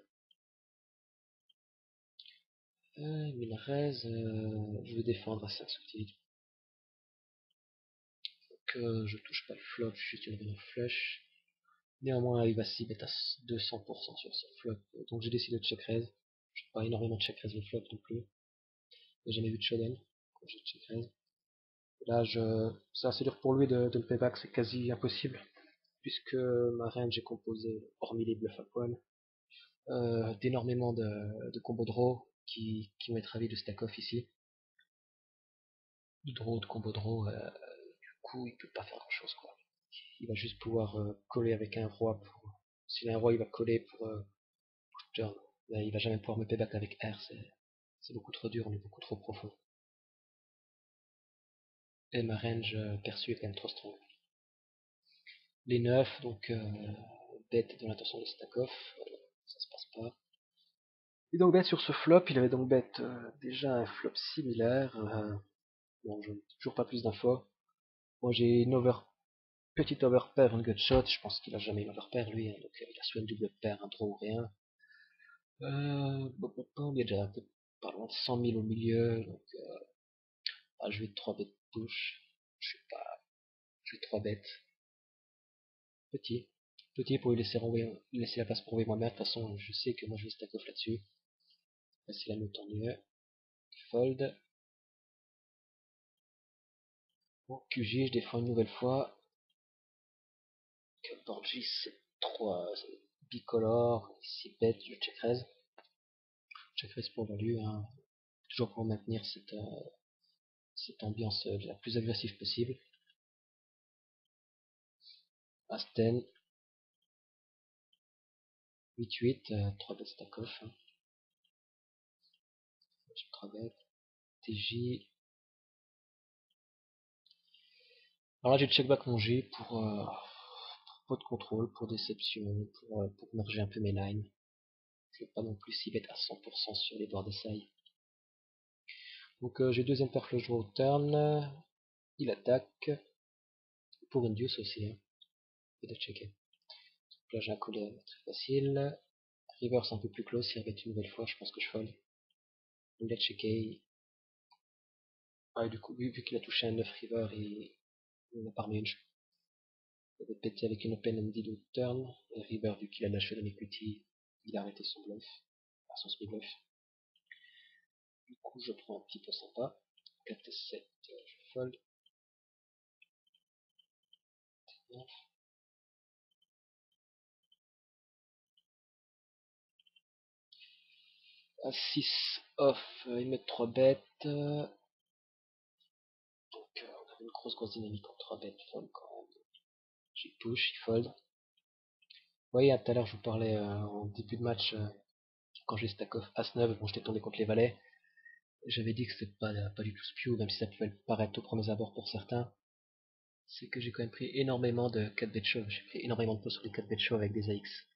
Minrez, je vais défendre à 5 sous-titres. Donc je touche pas le flop, je suis juste une runner flush. Néanmoins, il va s'y bet à 200% sur ce flop, donc j'ai décidé de check raise. Je pas énormément de check raise le flop non plus. J'ai jamais vu de showdown quand j'ai check raise. Là, c'est assez dur pour lui de me payback, c'est quasi impossible, puisque ma range est composée, hormis les bluffs à poil, d'énormément de combos draw qui vont être avis de stack off ici. De draw, de combo draw, du coup il peut pas faire grand chose quoi. Il va juste pouvoir coller avec un roi. S'il a un roi, il va coller pour turn. Là, il va jamais pouvoir me payback avec R, c'est beaucoup trop dur, on est beaucoup trop profond. Et ma range perçue est quand même trop strong. Les 9, donc bet dans l'intention de stack off, ça se passe pas. Et donc bet sur ce flop, il avait donc bet déjà un flop similaire. Bon, je n'ai toujours pas plus d'infos. Moi j'ai une petite overpair, une gutshot, je pense qu'il a jamais une overpair lui, hein, donc il a soit une double paire, un draw ou rien. Il y a déjà un peu pas loin de 100 000 au milieu, donc je vais 3 bêtes touche. Je sais pas, je vais 3 bêtes. Petit. Petit pour lui laisser la place pour envoyer moi-même. De toute façon, je sais que moi je vais stack off là-dessus. Voici la note en mieux. Fold. Bon, QJ, je défends une nouvelle fois. Que board J, c'est 3 bicolore. Ici, bet, je check raise. Check raise pour value, hein. Toujours pour maintenir cette ambiance la plus agressive possible. As-10. 8-8, 3 bêtes stack off. Hein. 3 bêtes. TJ. Alors là, j'ai check back mon J pour pot de contrôle, pour déception, pour merger un peu mes lines. Je ne veux pas non plus s'y bet à 100% sur les boards d'essai. Donc j'ai deuxième paire flush draw turn. Il attaque. Pour une deuce aussi. Hein. Et de checker. Donc là j'ai un coup très facile. River c'est un peu plus close. S'il rebête une nouvelle fois, je pense que je fold. Il a checké. Ah, et du coup, vu qu'il a touché un 9 river, il n'a pas remis une. Il avait pété avec une open-ended au turn. Et river, vu qu'il a lâché la equity, il a arrêté son bluff. Enfin, son speed bluff. Du coup, je prends un petit peu sympa. 4 et 7, je fold. 9. À 6 off, ils mettent 3 bêtes. Donc on a une grosse dynamique en 3 bêtes, fold quand même. J'y push, il fold. Vous voyez, tout à l'heure je vous parlais en début de match, quand j'ai stack off As-9, bon j'étais tombé contre les valets. J'avais dit que c'était pas du tout spew, même si ça pouvait paraître au premier abord pour certains. C'est que j'ai quand même pris énormément de 4 bet show. J'ai pris énormément de pots sur les 4 bet show avec des AX.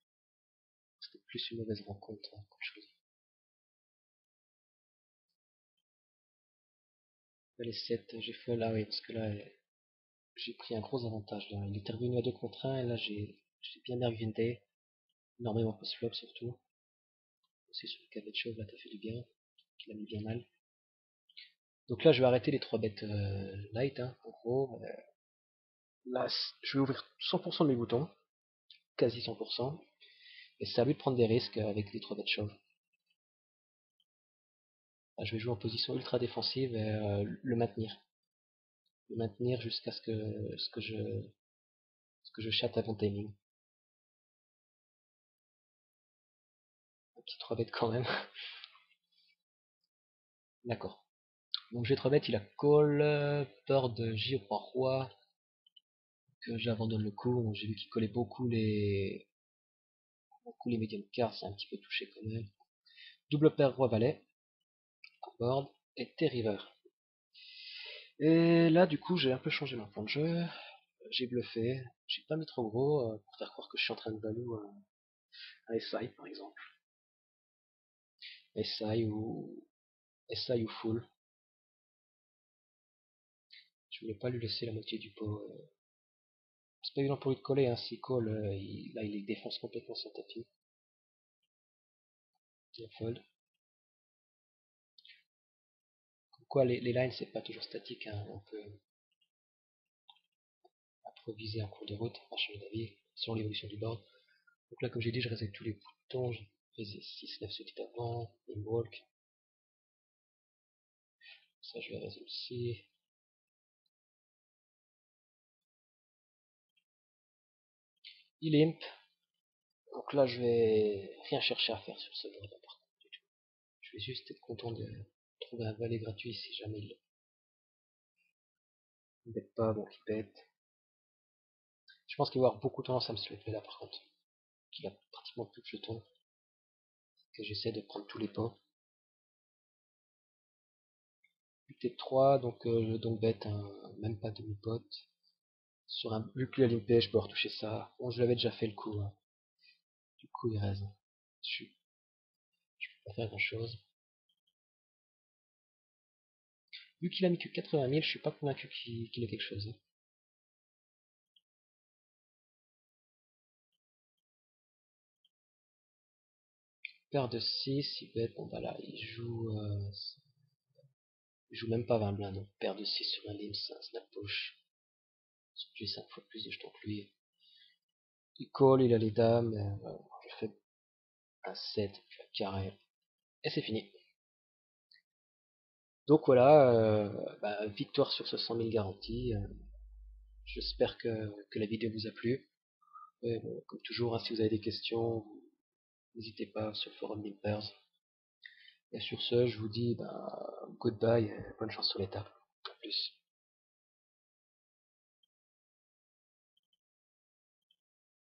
C'était plus une mauvaise rencontre qu'autre chose. Les 7, j'ai fold, ah oui, parce que là, j'ai pris un gros avantage. Là. Il était revenu à 2 contre 1, et là j'ai bien argumenté. Énormément post-flop surtout. Aussi sur le 4 bet show, là t'as fait du bien. Il a mis bien mal. Donc là je vais arrêter les 3 bêtes light, hein, en gros. Là je vais ouvrir 100% de mes boutons. Quasi 100%. Et c'est à lui de prendre des risques avec les 3 bêtes chauves. Là, je vais jouer en position ultra défensive et le maintenir. Le maintenir jusqu'à ce que je chatte avant timing. Un petit 3 bêtes quand même. D'accord. Donc j'ai 3 bêtes, il a call, peur de J au roi. Que j'abandonne le coup. Donc j'ai vu qu'il collait beaucoup les medium cards, c'est un petit peu touché quand même. Double paire roi valet. Board et T-River. Et là du coup j'ai un peu changé mon plan de jeu. J'ai bluffé. J'ai pas mis trop gros pour faire croire que je suis en train de value un SI par exemple. SI ou full. Je voulais pas lui laisser la moitié du pot. C'est pas évident pour lui de coller, hein. S'il colle, là il défonce complètement son tapis. Il fold. Comme quoi les lines c'est pas toujours statique, hein. On peut improviser en cours de route, à changer d'avis, selon l'évolution du board. Donc là comme j'ai dit je reste tous les boutons, je faisais 6-9 sauté avant, une walk. Ça je vais raise aussi. Il imp. Donc là je vais rien chercher à faire sur ce board par contre du tout. Je vais juste être content de trouver un valet gratuit si jamais il ne bête pas, bon il bête. Je pense qu'il va avoir beaucoup tendance à me slipper là par contre. Qu'il a pratiquement plus de jetons. Que j'essaie de prendre tous les pots. UT3, donc donc bête même pas demi-pot. Sur un vu que la limpé, je peux retoucher ça. Bon je l'avais déjà fait le coup. Hein. Du coup il reste. Je peux pas faire grand chose. Vu qu'il a mis que 80 000, je suis pas convaincu qu'il ait quelque chose. Hein. Paire de 6, il bête, bon bah là il joue même pas 20 blindes, donc paire de 6 sur un limp, c'est un snap push. J'ai 5 fois plus de jetons que lui. Il call, il a les dames, je fais un 7, puis un carré. Et c'est fini. Donc voilà, victoire sur ce 100 000 garanties. J'espère que la vidéo vous a plu. Et bon, comme toujours, hein, si vous avez des questions, n'hésitez pas sur le forum Nippers. Et sur ce, je vous dis goodbye et bonne chance sur l'étape. A plus.